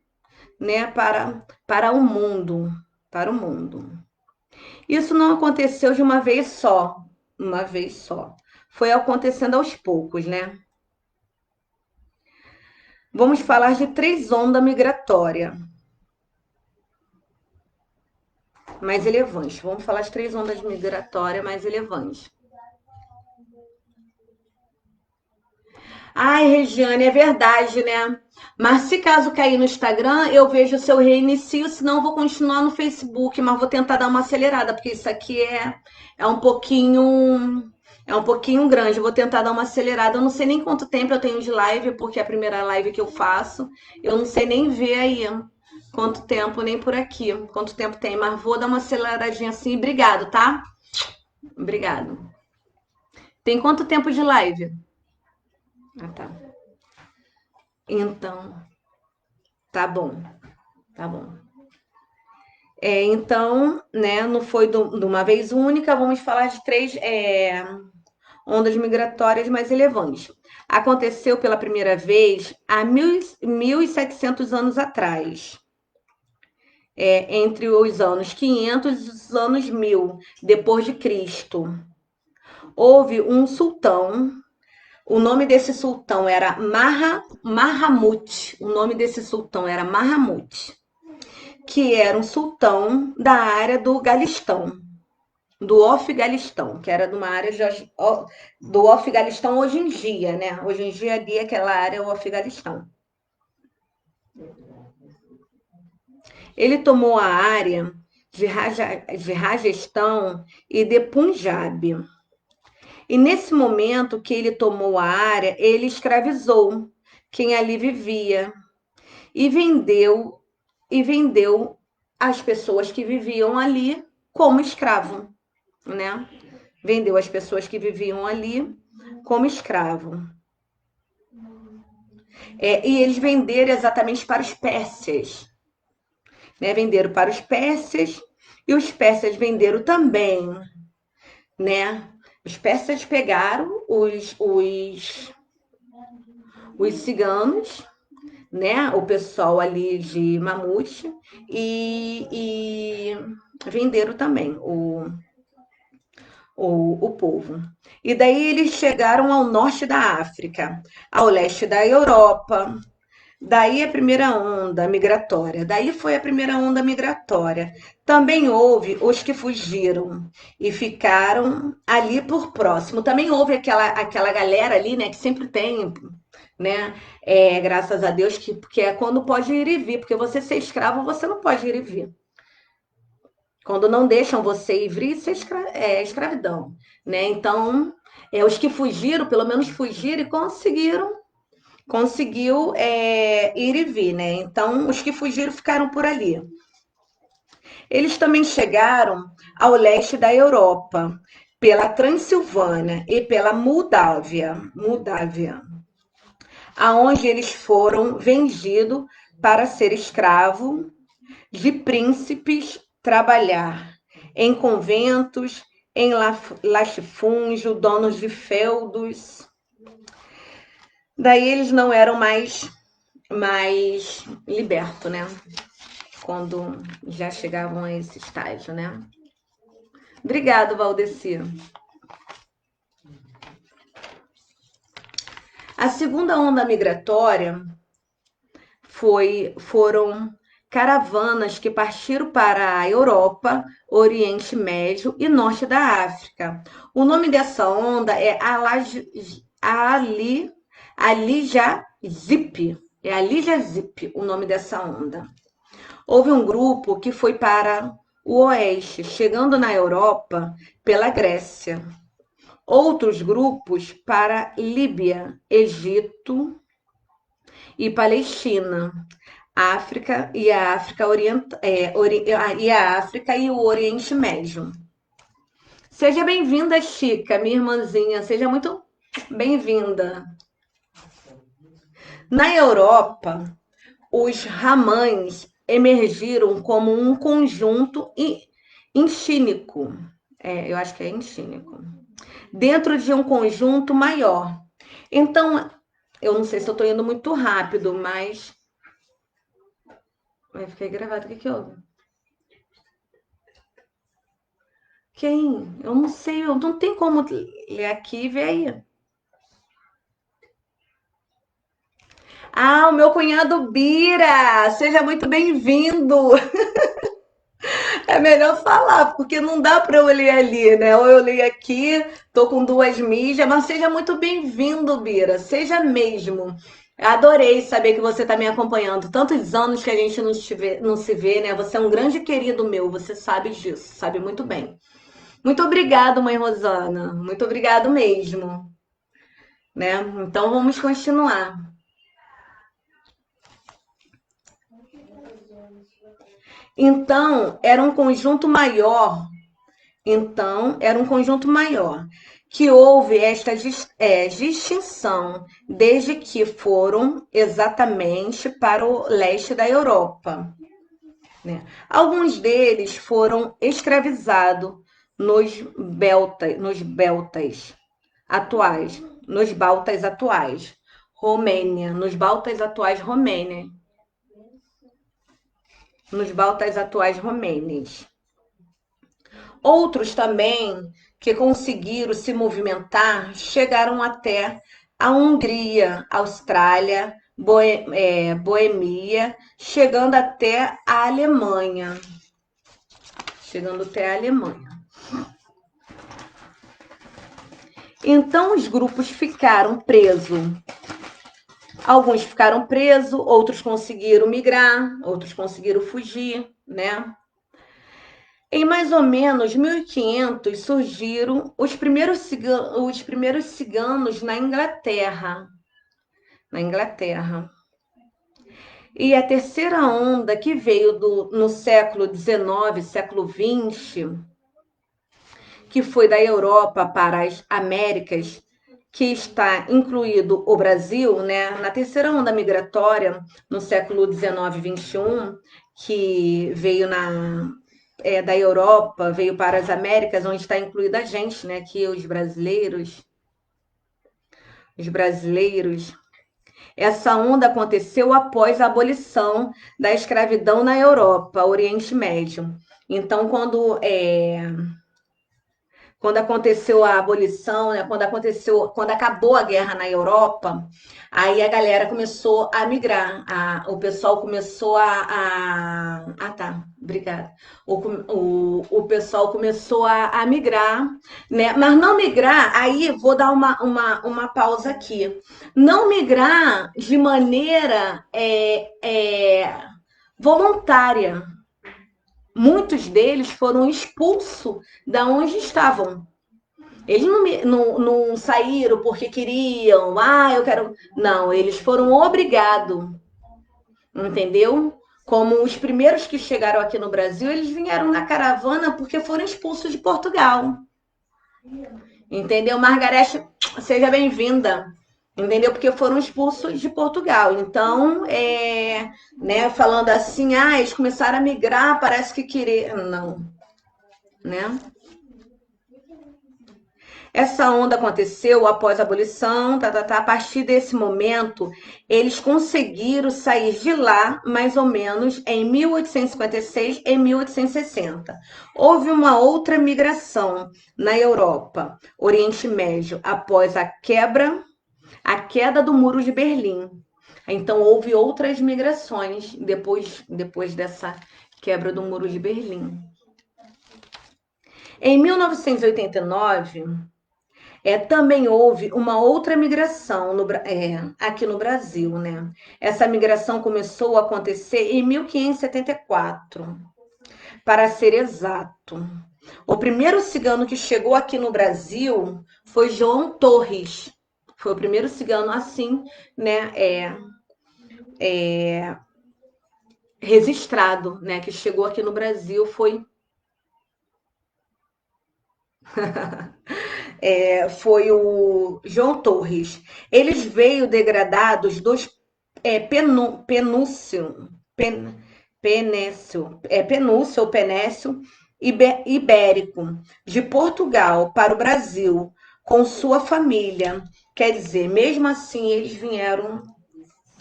né, para o mundo, para o mundo. Isso não aconteceu de uma vez só. Foi acontecendo aos poucos, né? Vamos falar de 3 ondas migratórias mais relevantes. Vamos falar de 3 ondas migratórias mais relevantes. Ai, Regiane, é verdade, né? Mas se caso cair no Instagram, eu vejo o seu reinicio, senão eu vou continuar no Facebook, mas vou tentar dar uma acelerada, porque isso aqui é um pouquinho grande. Eu vou tentar dar uma acelerada. Eu não sei nem quanto tempo eu tenho de live, porque é a primeira live que eu faço. Eu não sei nem ver aí quanto tempo, nem por aqui, quanto tempo tem, mas vou dar uma aceleradinha assim. Obrigado, tá? Obrigado. Tem quanto tempo de live? Ah, tá. Então, tá bom, tá bom. Então, né, não foi de uma vez única, vamos falar de 3 ondas migratórias mais relevantes. Aconteceu pela primeira vez há 1.700 anos atrás, entre os anos 500 e os anos 1000 depois de Cristo. Houve um sultão. O nome desse sultão era Mahamut. O nome desse sultão era Mahamut, que era um sultão da área do Galistão, do Afeganistão, que era de uma área do Afeganistão hoje em dia, né? Hoje em dia ali aquela área é o Afeganistão. Ele tomou a área de Rajastão e de Punjab. E nesse momento que ele tomou a área, ele escravizou quem ali vivia e vendeu as pessoas que viviam ali como escravo, né? Vendeu as pessoas que viviam ali como escravo. E eles venderam exatamente para os persas, né? Venderam para os persas e os persas venderam também, né? Os persas pegaram os ciganos, né? O pessoal ali de Mamute e venderam também o povo. E daí eles chegaram ao norte da África, ao leste da Europa. Daí a primeira onda migratória. Daí foi a primeira onda migratória. Também houve os que fugiram e ficaram ali por próximo. Também houve aquela galera ali, né, que sempre tem, né? Graças a Deus, que é quando pode ir e vir, porque você ser escravo, você não pode ir e vir. Quando não deixam você ir vir, isso é escravidão, né? Então, os que fugiram, pelo menos fugiram e conseguiu ir e vir, né? Então, os que fugiram ficaram por ali. Eles também chegaram ao leste da Europa, pela Transilvânia e pela Moldávia, aonde eles foram vendidos para ser escravo de príncipes, trabalhar em conventos, em latifúndio, donos de feudos. Daí eles não eram mais libertos, né? Quando já chegavam a esse estágio, né? Obrigado, Valdeci. A segunda onda migratória foram caravanas que partiram para a Europa, Oriente Médio e Norte da África. O nome dessa onda é Alijazip. É Alijazip o nome dessa onda. Houve um grupo que foi para o oeste, chegando na Europa pela Grécia. Outros grupos para Líbia, Egito e Palestina. África e a África e o Oriente Médio. Seja bem-vinda, Chica, minha irmãzinha. Seja muito bem-vinda. Na Europa, os ramães emergiram como um conjunto enxínico. Eu acho que é enxínico. Dentro de um conjunto maior. Então, eu não sei se eu estou indo muito rápido, mas vai ficar gravado. O que houve? Quem? Eu não sei, eu não tem como ler aqui, vê aí. Ah, o meu cunhado Bira! Seja muito bem-vindo! É melhor falar, porque não dá para eu ler ali, né? Ou eu leio aqui, tô com 2 mídias, mas seja muito bem-vindo, Bira. Seja mesmo. Adorei saber que você está me acompanhando. Tantos anos que a gente não se vê, né? Você é um grande querido meu, você sabe disso, sabe muito bem. Muito obrigado, mãe Rosana. Muito obrigado mesmo. Né? Então vamos continuar. Então, era um conjunto maior. Que houve esta distinção desde que foram exatamente para o leste da Europa. Né? Alguns deles foram escravizados nos Baltas atuais. Romênia. Nos Baltas atuais, Romênia. Nos Baltas atuais, romênios. Outros também que conseguiram se movimentar chegaram até a Hungria, Austrália, Boemia, chegando até a Alemanha. Então os grupos ficaram presos. Alguns ficaram presos, outros conseguiram migrar, outros conseguiram fugir, né? Em mais ou menos 1500 surgiram os primeiros ciganos na Inglaterra. E a terceira onda que veio no século XIX, século XX, que foi da Europa para as Américas, que está incluído o Brasil, né? Na terceira onda migratória, no século XIX e XXI, que veio da Europa, veio para as Américas, onde está incluída a gente, né? Aqui os brasileiros. Essa onda aconteceu após a abolição da escravidão na Europa, Oriente Médio. Então, quando aconteceu a abolição, né? Quando acabou a guerra na Europa, aí a galera começou a migrar, o pessoal começou tá, obrigada. O pessoal começou a migrar, né? Mas não migrar, aí vou dar uma pausa aqui. Não migrar de maneira voluntária. Muitos deles foram expulsos da onde estavam. Eles não saíram porque queriam, eu quero. Não, eles foram obrigados, entendeu? Como os primeiros que chegaram aqui no Brasil, eles vieram na caravana porque foram expulsos de Portugal. Entendeu? Margarete, seja bem-vinda. Entendeu? Porque foram expulsos de Portugal. Então, né, falando assim, eles começaram a migrar, parece que querer. Não. Né? Essa onda aconteceu após a abolição, a partir desse momento, eles conseguiram sair de lá, mais ou menos, em 1856 e 1860. Houve uma outra migração na Europa, Oriente Médio, após a queda do Muro de Berlim. Então, houve outras migrações depois dessa quebra do Muro de Berlim. Em 1989, também houve uma outra migração aqui no Brasil, né? Essa migração começou a acontecer em 1574, para ser exato. O primeiro cigano que chegou aqui no Brasil foi João Torres. Foi o primeiro cigano assim, né? Registrado, né? Que chegou aqui no Brasil foi o João Torres. Eles veio degradados dos Penúcio, Penúcio ou Penécio Ibérico, de Portugal para o Brasil, com sua família. Quer dizer, mesmo assim, eles vieram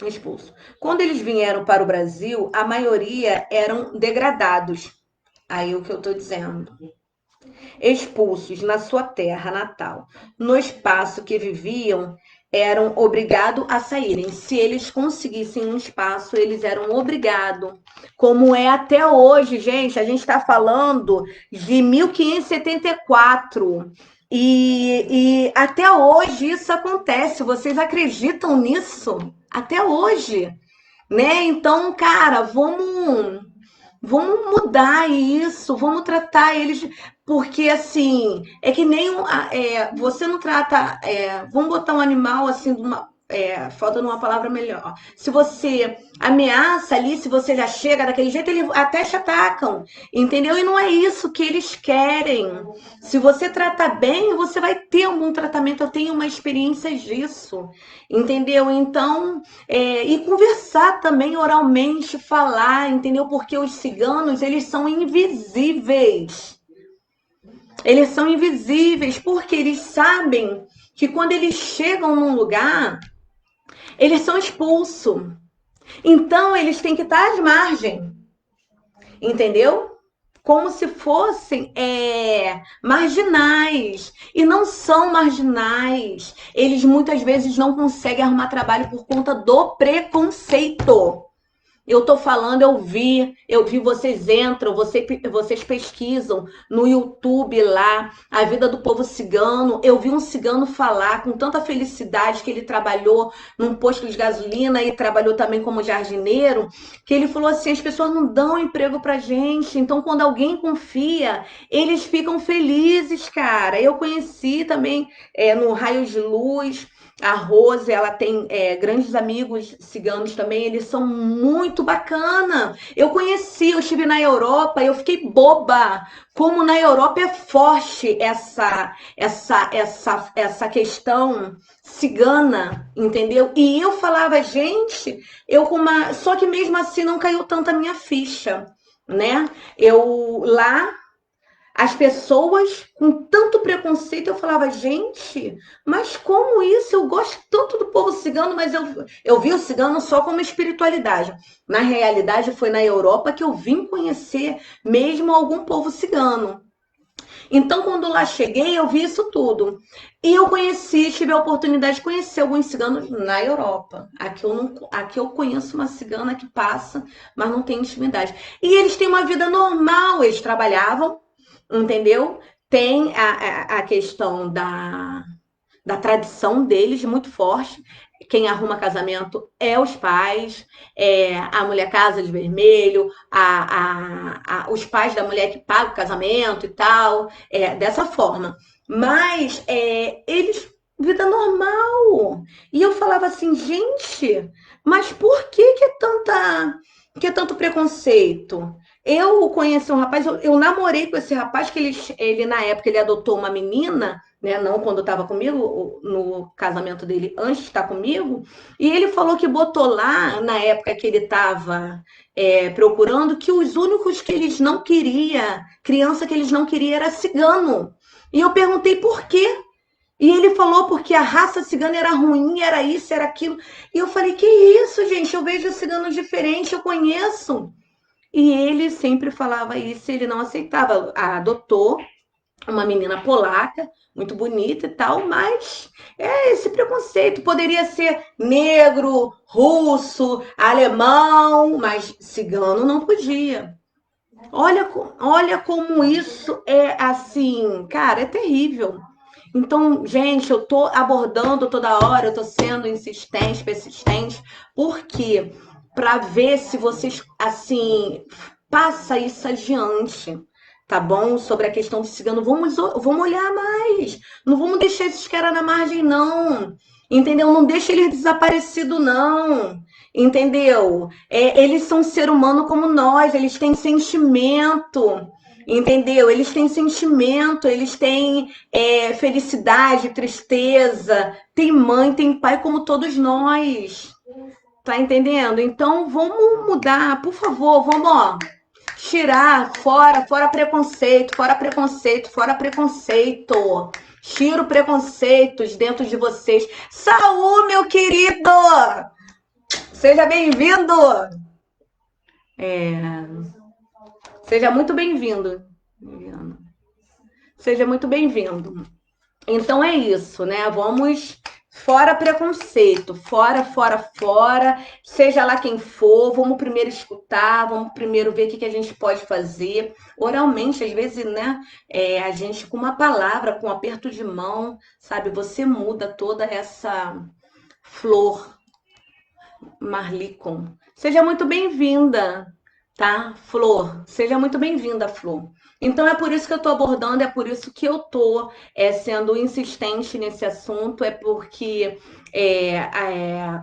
expulsos. Quando eles vieram para o Brasil, a maioria eram degradados. Aí o que eu estou dizendo. Expulsos na sua terra natal, no espaço que viviam, eram obrigados a saírem. Se eles conseguissem um espaço, eles eram obrigados. Como é até hoje, gente. A gente está falando de 1574. E até hoje isso acontece. Vocês acreditam nisso? Até hoje, né? Então, cara, vamos mudar isso, vamos tratar eles, porque assim, é que nem você não trata, vamos botar um animal assim, falta uma palavra melhor. Se você ameaça ali, se você já chega daquele jeito, eles até te atacam, entendeu? E não é isso que eles querem. Se você tratar bem, você vai ter um bom tratamento. Eu tenho uma experiência disso, entendeu? Então, e conversar também oralmente, falar, entendeu? Porque os ciganos, eles são invisíveis. Eles são invisíveis porque eles sabem que quando eles chegam num lugar, eles são expulsos. Então, eles têm que estar às margens, entendeu? Como se fossem marginais. E não são marginais. Eles muitas vezes não conseguem arrumar trabalho por conta do preconceito. Eu tô falando, eu vi, vocês entram, vocês pesquisam no YouTube lá, a vida do povo cigano. Eu vi um cigano falar com tanta felicidade que ele trabalhou num posto de gasolina e trabalhou também como jardineiro, que ele falou assim, as pessoas não dão emprego pra gente, então quando alguém confia, eles ficam felizes, cara. Eu conheci também no Raio de Luz, a Rose, ela tem grandes amigos ciganos também, eles são muito bacana. Eu estive na Europa, eu fiquei boba. Como na Europa é forte essa questão cigana, entendeu? E eu falava, gente, só que mesmo assim não caiu tanto a minha ficha, né? As pessoas com tanto preconceito, eu falava, gente, mas como isso? Eu gosto tanto do povo cigano, mas eu vi o cigano só como espiritualidade. Na realidade, foi na Europa que eu vim conhecer mesmo algum povo cigano. Então, quando lá cheguei, eu vi isso tudo. E eu tive a oportunidade de conhecer alguns ciganos na Europa. Aqui eu conheço uma cigana que passa, mas não tem intimidade. E eles têm uma vida normal, eles trabalhavam, entendeu? Tem a questão da tradição deles muito forte. Quem arruma casamento é os pais, a mulher casa de vermelho, os pais da mulher que pagam o casamento e tal, dessa forma. Mas eles, vida normal. E eu falava assim, gente, mas por que é tanto preconceito? Eu conheci um rapaz, eu namorei com esse rapaz, que ele na época ele adotou uma menina, né? Não quando estava comigo, no casamento dele, antes de estar comigo, e ele falou que botou lá, na época que ele estava procurando, que os únicos que eles não queria, criança que eles não queriam, era cigano. E eu perguntei por quê? E ele falou porque a raça cigana era ruim, era isso, era aquilo. E eu falei, que isso, gente? Eu vejo ciganos diferentes, eu conheço. E ele sempre falava isso, ele não aceitava. Adotou uma menina polaca, muito bonita e tal, mas esse preconceito. Poderia ser negro, russo, alemão, mas cigano não podia. Olha como isso é assim, cara, é terrível. Então, gente, eu tô abordando toda hora, eu tô sendo insistente, persistente, porque para ver se vocês assim passa isso adiante, tá bom? Sobre a questão do cigano, vamos olhar mais. Não vamos deixar esses caras na margem, não. Entendeu? Não deixa eles desaparecidos, não. Entendeu? Eles são ser humano como nós, eles têm sentimento. Entendeu? Eles têm sentimento, eles têm felicidade, tristeza, tem mãe, tem pai como todos nós. Tá entendendo? Então vamos mudar, por favor, vamos, ó, tirar fora preconceito, fora preconceito, fora preconceito. Tira o preconceitos dentro de vocês. Saúl, meu querido! Seja bem-vindo! Seja muito bem-vindo. Seja muito bem-vindo. Então é isso, né? Vamos fora preconceito, fora, seja lá quem for, vamos primeiro escutar, vamos primeiro ver o que a gente pode fazer. Oralmente, às vezes, né? A gente com uma palavra, com um aperto de mão, sabe? Você muda toda essa flor Marlicon. Seja muito bem-vinda, tá? Flor, seja muito bem-vinda, Flor. Então é por isso que eu estou abordando, é por isso que eu estou sendo insistente nesse assunto, é porque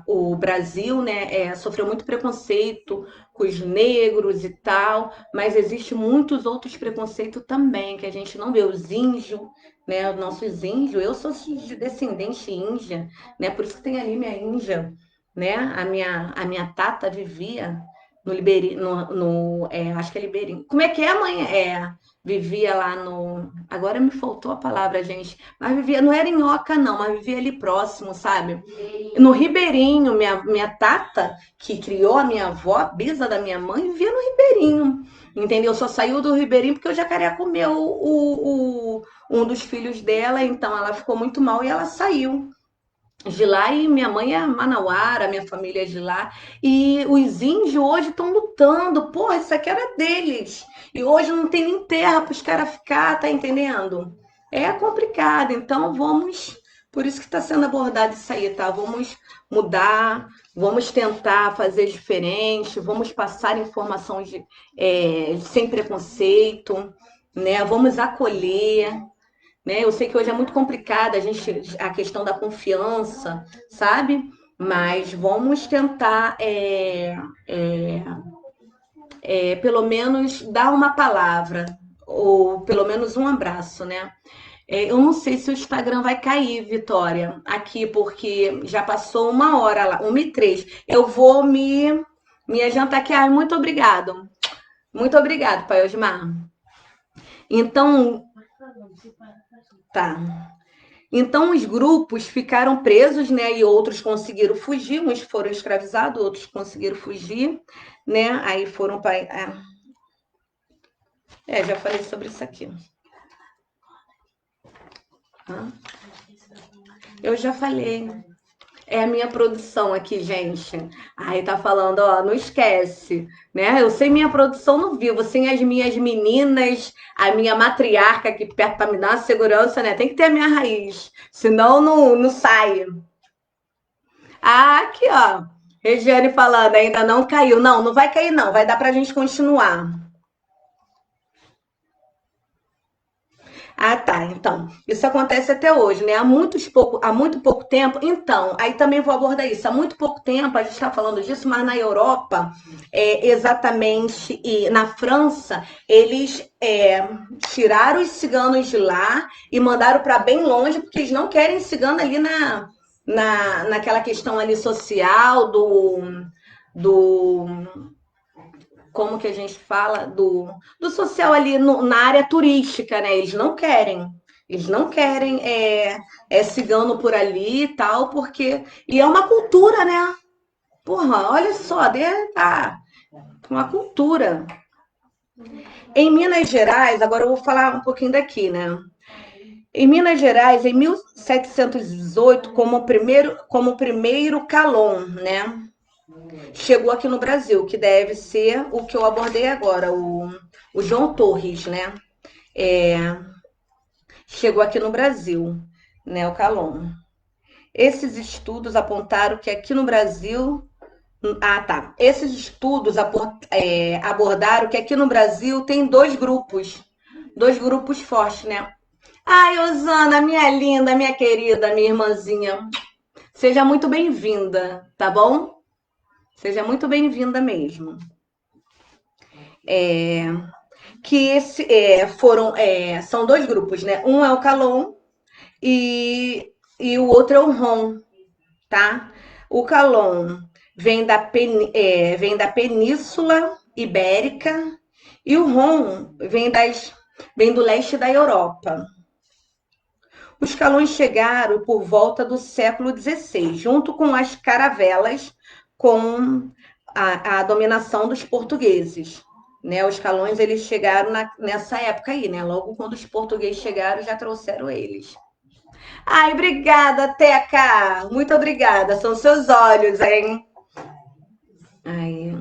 o Brasil, né, sofreu muito preconceito com os negros e tal, mas existe muitos outros preconceitos também que a gente não vê. Os índios, né, os nossos índios, eu sou de descendente índia, né, por isso que tem ali minha índia, né, a minha tata vivia no Liberi, acho que é Liberinho. Como é que é, mãe? Vivia lá no. Agora me faltou a palavra, gente. Mas vivia, não era em Oca, não, mas vivia ali próximo, sabe? No Ribeirinho, minha tata, que criou a minha avó, a bisa da minha mãe, vivia no Ribeirinho. Entendeu? Só saiu do Ribeirinho porque o jacaré comeu um dos filhos dela, então ela ficou muito mal e ela saiu de lá, e minha mãe é manauara, minha família é de lá, e os índios hoje estão lutando, porra, isso aqui era deles, e hoje não tem nem terra para os caras ficar, tá entendendo? É complicado, então por isso que está sendo abordado isso aí, tá? Vamos mudar, vamos tentar fazer diferente, vamos passar informação sem preconceito, né? Vamos acolher, né? Eu sei que hoje é muito complicada a questão da confiança, sabe? Mas vamos tentar, pelo menos, dar uma palavra, ou pelo menos um abraço, né? Eu não sei se o Instagram vai cair, Vitória, aqui, porque já passou 1 hora lá, 1h03. Eu vou me adiantar aqui. Ai, muito obrigado. Muito obrigado, Pai Osmar. Então, tá. Então, os grupos ficaram presos, né? E outros conseguiram fugir, uns foram escravizados, outros conseguiram fugir, né? Aí foram para. Já falei sobre isso aqui. Eu já falei. É a minha produção aqui, gente. Aí tá falando, ó, não esquece, né? Eu sei minha produção no vivo, sem as minhas meninas, a minha matriarca aqui perto para me dar uma segurança, né? Tem que ter a minha raiz, senão não sai. Aqui, ó. Regiane falando, ainda não caiu. Não, não vai cair, não. Vai dar pra gente continuar. Ah, tá. Então, isso acontece até hoje, né? Há muito pouco tempo. Então, aí também vou abordar isso. Há muito pouco tempo, a gente está falando disso, mas na Europa, exatamente, e na França, eles tiraram os ciganos de lá e mandaram para bem longe, porque eles não querem cigano ali naquela questão ali social do como que a gente fala, do social ali na área turística, né? Eles não querem cigano por ali e tal, porque. E é uma cultura, né? Porra, olha só, uma cultura. Em Minas Gerais, agora eu vou falar um pouquinho daqui, né? Em Minas Gerais, em 1718, como primeiro Calon, né? Chegou aqui no Brasil, que deve ser o que eu abordei agora, o João Torres, né? É, chegou aqui no Brasil, né? O Calon. Esses estudos apontaram que aqui no Brasil. Ah, tá. Esses estudos abordaram que aqui no Brasil tem dois grupos fortes, né? Ai, Osana, minha linda, minha querida, minha irmãzinha, seja muito bem-vinda, tá bom? Seja muito bem-vinda mesmo. São dois grupos, né? Um é o Calon e o outro é o Rom, tá? O Calon vem da Península Ibérica e o Rom vem do leste da Europa. Os calões chegaram por volta do século XVI, junto com as caravelas, com a dominação dos portugueses. Né, os calões eles chegaram nessa época aí, né? Logo quando os portugueses chegaram, já trouxeram eles. Ai, obrigada, Teca! Muito obrigada. São seus olhos, hein? Ai.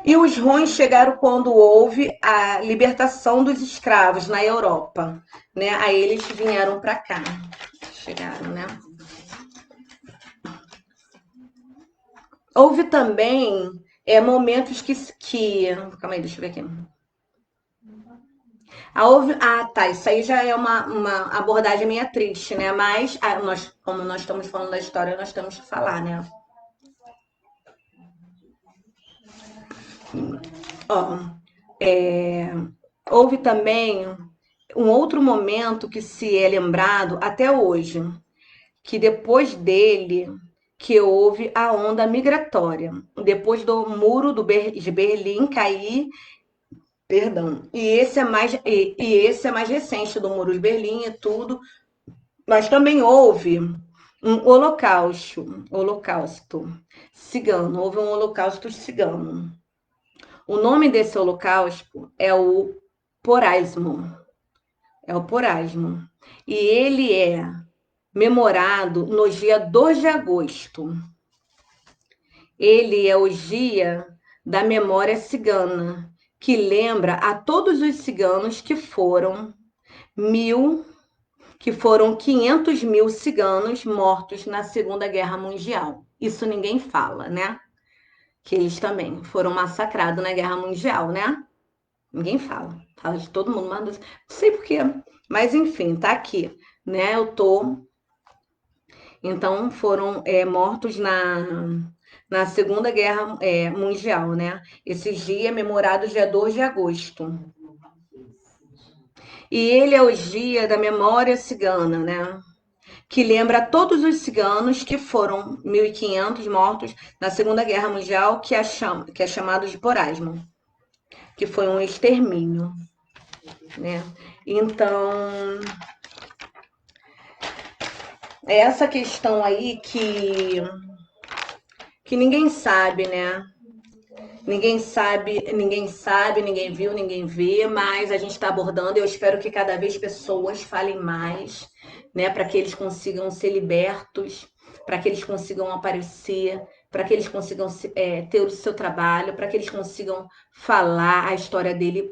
E os ruins chegaram quando houve a libertação dos escravos na Europa, né? Aí eles vieram para cá. Chegaram, né? Houve também momentos que. Calma aí, deixa eu ver aqui. Tá. Isso aí já é uma abordagem meio triste, né? Mas como nós estamos falando da história, nós temos que falar, né? Ó, houve também um outro momento que se é lembrado até hoje, que depois dele que houve a onda migratória, depois do muro de Berlim cair, perdão, e esse é mais recente do muro de Berlim e tudo, mas também houve um holocausto cigano, houve um holocausto cigano. O nome desse holocausto é o Poraismo. É o Poraismo. E ele é memorado no dia 2 de agosto. Ele é o dia da memória cigana, que lembra a todos os ciganos que foram 500 mil ciganos mortos na Segunda Guerra Mundial. Isso ninguém fala, né? Que eles também foram massacrados na Guerra Mundial, né? Ninguém fala. Fala de todo mundo, mas não sei porquê. Mas enfim, tá aqui, né? Então, foram mortos na Segunda Guerra Mundial, né? Esse dia é memorado dia 2 de agosto. E ele é o dia da memória cigana, né? Que lembra todos os ciganos que foram 1.500 mortos na Segunda Guerra Mundial, que é chamado de Poraismo, que foi um extermínio, né? Então, essa questão aí que ninguém sabe, né? Ninguém sabe, ninguém viu, ninguém vê, mas a gente está abordando. Eu espero que cada vez pessoas falem mais, né? Para que eles consigam ser libertos, para que eles consigam aparecer, para que eles consigam ter o seu trabalho, para que eles consigam falar a história dele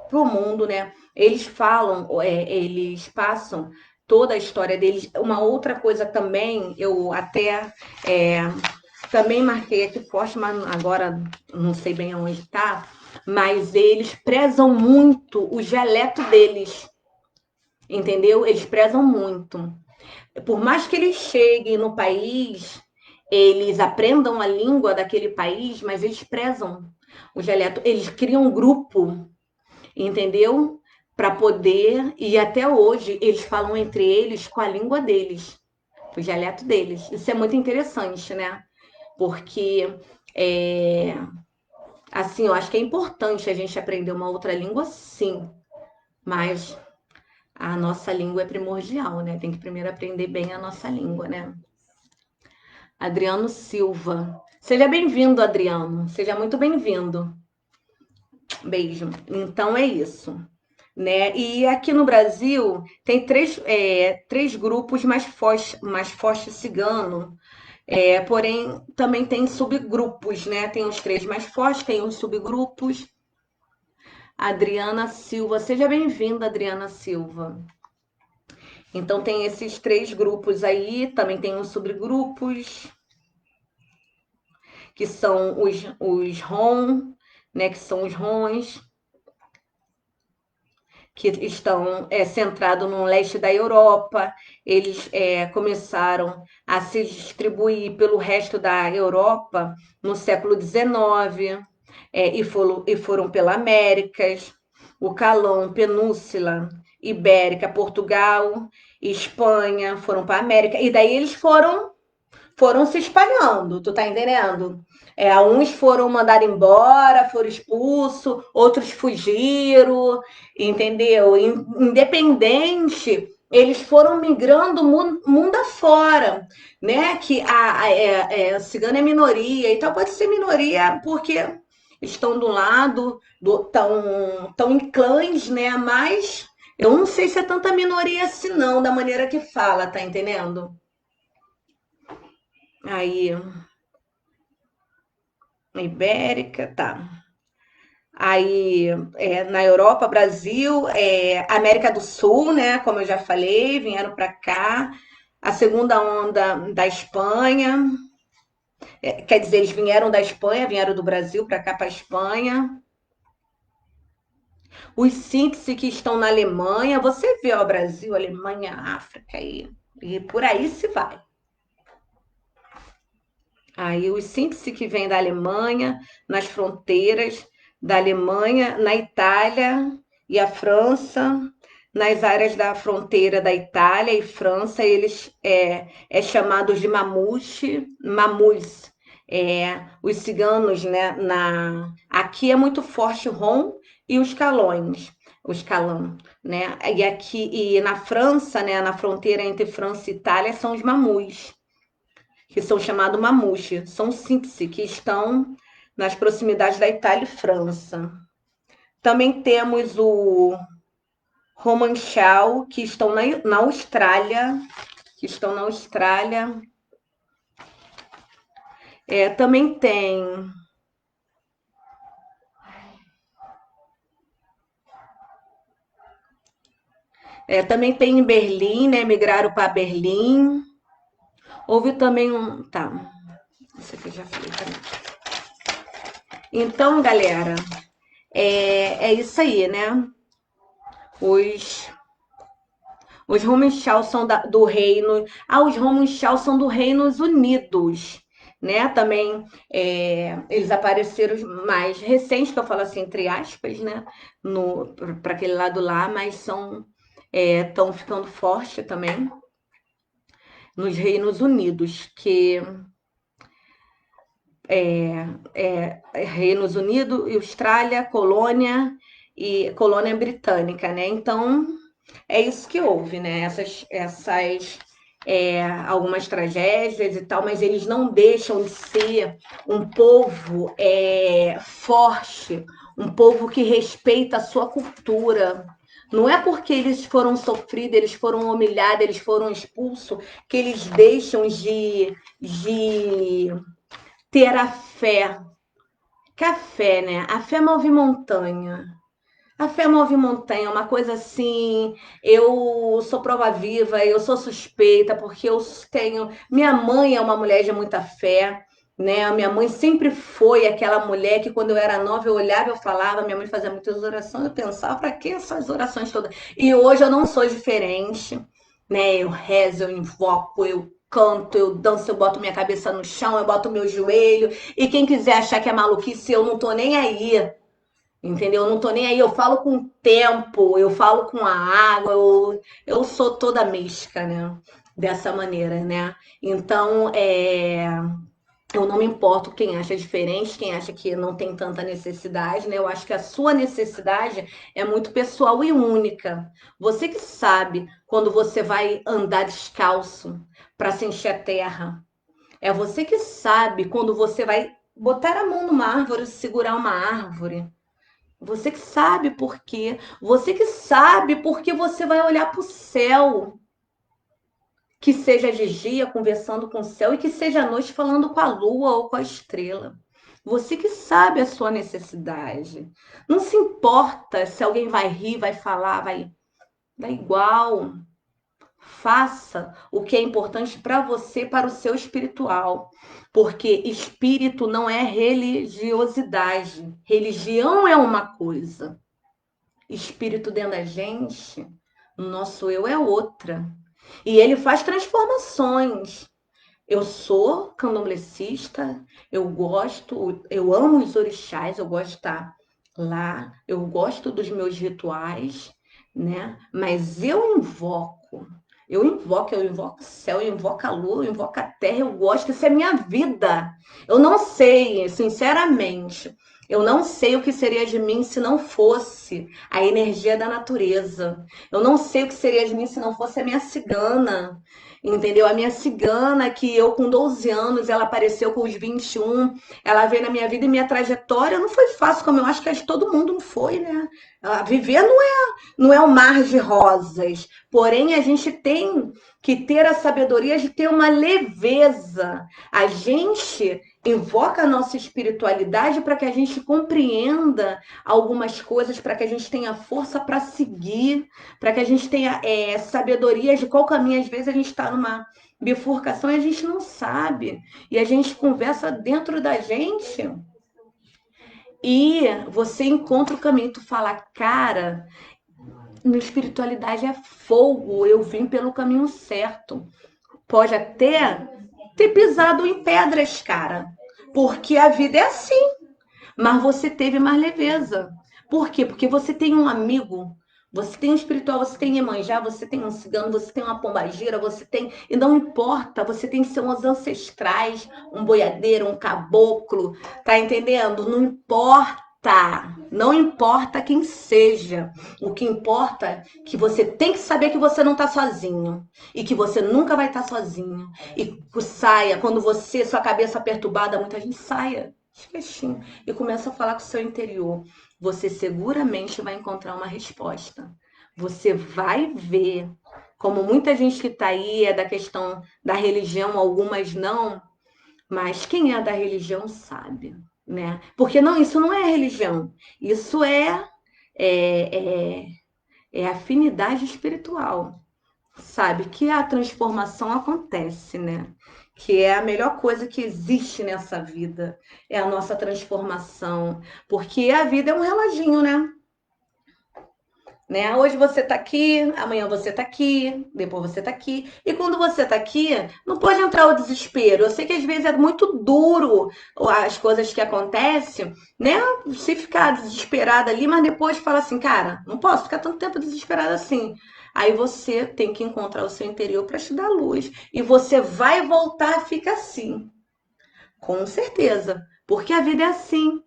para o mundo, né? Eles falam, eles passam toda a história deles. Uma outra coisa também, eu até também marquei aqui forte, mas agora não sei bem onde está, mas eles prezam muito o dialeto deles, entendeu? Eles prezam muito. Por mais que eles cheguem no país, eles aprendam a língua daquele país, mas eles prezam o dialeto. Eles criam um grupo, entendeu? Para poder, e até hoje eles falam entre eles com a língua deles, o dialeto deles. Isso é muito interessante, né? Porque assim, eu acho que é importante a gente aprender uma outra língua, sim, mas a nossa língua é primordial, né? Tem que primeiro aprender bem a nossa língua, né? Adriano Silva. Seja bem-vindo, Adriano. Seja muito bem-vindo. Beijo. Então é isso, né? E aqui no Brasil tem três grupos mais forte cigano, porém também tem subgrupos, né? Tem os três mais fortes, tem os subgrupos. Adriana Silva, seja bem-vinda, Adriana Silva. Então tem esses três grupos aí, também tem os subgrupos, que são os ROM, né? Que são os ROMs, que estão centrados no leste da Europa. Eles começaram a se distribuir pelo resto da Europa no século XIX, e foram pela Américas, o Calão, Península Ibérica, Portugal, Espanha, foram para a América, e daí eles foram se espalhando, tu tá entendendo? Uns foram mandados embora, foram expulsos, outros fugiram, entendeu? Independente, eles foram migrando mundo afora, né? Que a cigana é minoria, então pode ser minoria porque estão do lado, tão em clãs, né? Mas eu não sei se é tanta minoria assim, não, da maneira que fala, tá entendendo? Aí, Ibérica, tá. Aí, na Europa, Brasil, América do Sul, né? Como eu já falei, vieram para cá. A segunda onda da Espanha, quer dizer, eles vieram da Espanha, vieram do Brasil para cá, para a Espanha. Os Sinti que estão na Alemanha, você vê, ó, Brasil, Alemanha, África e por aí se vai. Aí os Sinti que vêm da Alemanha, nas fronteiras da Alemanha, na Itália e a França, nas áreas da fronteira da Itália e França, eles chamados de mamus. Os ciganos, né? Aqui é muito forte o rom e os calão, né? E na França, né? Na fronteira entre França e Itália, são os mamus, que são chamados mamouche, são Sinti, que estão nas proximidades da Itália e França. Também temos o Romanchal, que estão na Austrália, também tem também tem em Berlim, né? Migraram para Berlim. Houve também tá, isso aqui eu já falei também. Então, galera, é isso aí, né? Os Romanchal são do reino. Os Romanchal são do Reinos Unidos, né? Também eles apareceram mais recentes, que eu falo assim, entre aspas, né? Para aquele lado lá, mas estão ficando forte também nos Reinos Unidos, que Reinos Unidos, Austrália, Colônia Britânica, né? Então é isso que houve, né? Algumas tragédias e tal, mas eles não deixam de ser um povo forte, um povo que respeita a sua cultura. Não é porque eles foram sofridos, eles foram humilhados, eles foram expulsos, que eles deixam de ter a fé. Que a fé, né? A fé move montanha. A fé move montanha, é uma coisa assim. Eu sou prova viva, eu sou suspeita, porque eu tenho. Minha mãe é uma mulher de muita fé, né? A minha mãe sempre foi aquela mulher que, quando eu era nova, eu olhava, eu falava, minha mãe fazia muitas orações, eu pensava, para que essas orações todas? E hoje eu não sou diferente, né? Eu rezo, eu invoco, eu canto, eu danço, eu boto minha cabeça no chão, eu boto meu joelho, e quem quiser achar que é maluquice, eu não tô nem aí. Entendeu? Eu não tô nem aí, eu falo com o tempo, eu falo com a água, eu sou toda mística, né? Dessa maneira, né? Então, eu não me importo quem acha diferente, quem acha que não tem tanta necessidade, né? Eu acho que a sua necessidade é muito pessoal e única. Você que sabe quando você vai andar descalço para sentir a terra. É você que sabe quando você vai botar a mão numa árvore, segurar uma árvore. Você que sabe por quê. Você que sabe porque você vai olhar para o céu. Que seja de dia conversando com o céu e que seja à noite falando com a lua ou com a estrela. Você que sabe a sua necessidade. Não se importa se alguém vai rir, vai falar, vai dar igual. Faça o que é importante para você, para o seu espiritual. Porque espírito não é religiosidade. Religião é uma coisa. Espírito dentro da gente, o nosso eu é outra. E ele faz transformações. Eu sou candomblessista, eu amo os orixás, eu gosto de estar lá, eu gosto dos meus rituais, né? Mas eu invoco o céu, eu invoco a lua, eu invoco a terra, eu gosto, isso é minha vida. Eu não sei, sinceramente, eu não sei o que seria de mim se não fosse a energia da natureza. Eu não sei o que seria de mim se não fosse a minha cigana. Entendeu? A minha cigana, que eu com 12 anos, ela apareceu com os 21, ela veio na minha vida e minha trajetória não foi fácil, como eu acho que todo mundo não foi, né? Viver não é um mar de rosas, porém a gente tem que ter a sabedoria de ter uma leveza. A gente invoca a nossa espiritualidade para que a gente compreenda algumas coisas, para que a gente tenha força para seguir, para que a gente tenha sabedoria de qual caminho. Às vezes a gente está numa bifurcação e a gente não sabe. E a gente conversa dentro da gente e você encontra o caminho. Tu fala, cara, minha espiritualidade é fogo, eu vim pelo caminho certo. Pode até ter pisado em pedras, cara, porque a vida é assim, mas você teve mais leveza. Por quê? Porque você tem um amigo, você tem um espiritual, você tem Iemanjá, você tem um cigano, você tem uma pombagira, você tem. E não importa, você tem seus ancestrais, um boiadeiro, um caboclo, tá entendendo? Não importa. Não importa quem seja. O que importa é que você tem que saber que você não está sozinho. E que você nunca vai estar sozinho. E saia, quando você, sua cabeça perturbada, muita gente saia queixinho e começa a falar com o seu interior. Você seguramente vai encontrar uma resposta. Você vai ver, como muita gente que está aí é da questão da religião, algumas não, mas quem é da religião sabe, né? Porque não, isso não é religião, isso é, é, é afinidade espiritual, sabe? Que a transformação acontece, né? Que é a melhor coisa que existe nessa vida, é a nossa transformação, porque a vida é um reloginho, né? Hoje você tá aqui, amanhã você tá aqui, depois você tá aqui. E quando você tá aqui, não pode entrar o desespero. Eu sei que às vezes é muito duro as coisas que acontecem, né? Se ficar desesperada ali, mas depois fala assim, cara, não posso ficar tanto tempo desesperada assim. Aí você tem que encontrar o seu interior para te dar luz. E você vai voltar a ficar assim. Com certeza. Porque a vida é assim.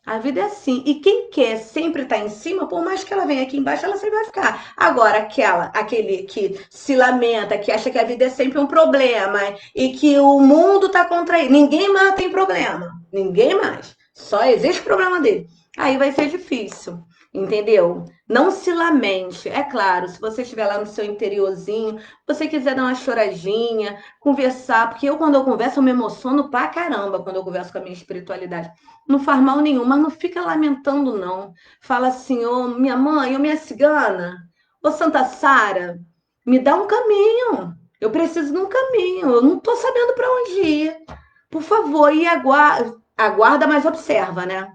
A vida é assim. E quem quer sempre estar em cima, por mais que ela venha aqui embaixo, ela sempre vai ficar. Agora, aquele que se lamenta, que acha que a vida é sempre um problema e que o mundo está contra ele. Ninguém mais tem problema. Ninguém mais. Só existe o problema dele. Aí vai ser difícil. Entendeu? Não se lamente. É claro, se você estiver lá no seu interiorzinho, você quiser dar uma choradinha, conversar, porque quando eu converso, eu me emociono pra caramba quando eu converso com a minha espiritualidade. Não faz mal nenhum, mas não fica lamentando, não. Fala assim, ô minha mãe, ô minha cigana, ô Santa Sara, me dá um caminho. Eu preciso de um caminho. Eu não tô sabendo para onde ir. Por favor, e aguarda, mas observa, né?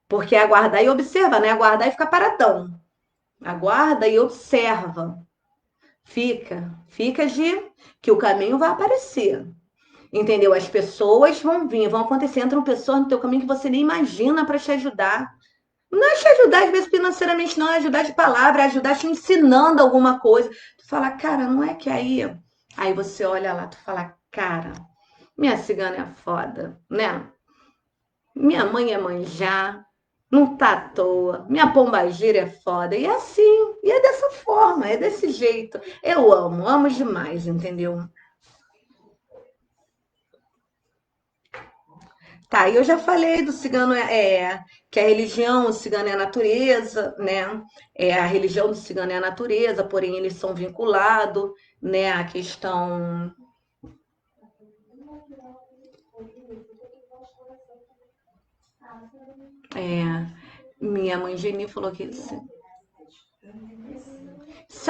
Porque aguardar e observa, né? Aguardar e ficar paradão. Aguarda e observa. Fica de que o caminho vai aparecer. Entendeu? As pessoas vão vir, vão acontecer, entram pessoas no teu caminho que você nem imagina para te ajudar. Não é te ajudar, às vezes, financeiramente, não, é ajudar de palavra, é ajudar te ensinando alguma coisa. Tu fala, cara, não é que aí. Aí você olha lá, tu fala, cara, minha cigana é foda, né? Minha mãe é manjá, não tá à toa. Minha pombagira é foda. E é assim, e é dessa forma, é desse jeito. Eu amo demais, entendeu? Tá, e eu já falei do cigano que a religião cigana é a natureza, né? A religião do cigano é a natureza, porém eles são vinculados, né, à questão. É, minha mãe Geni falou que isso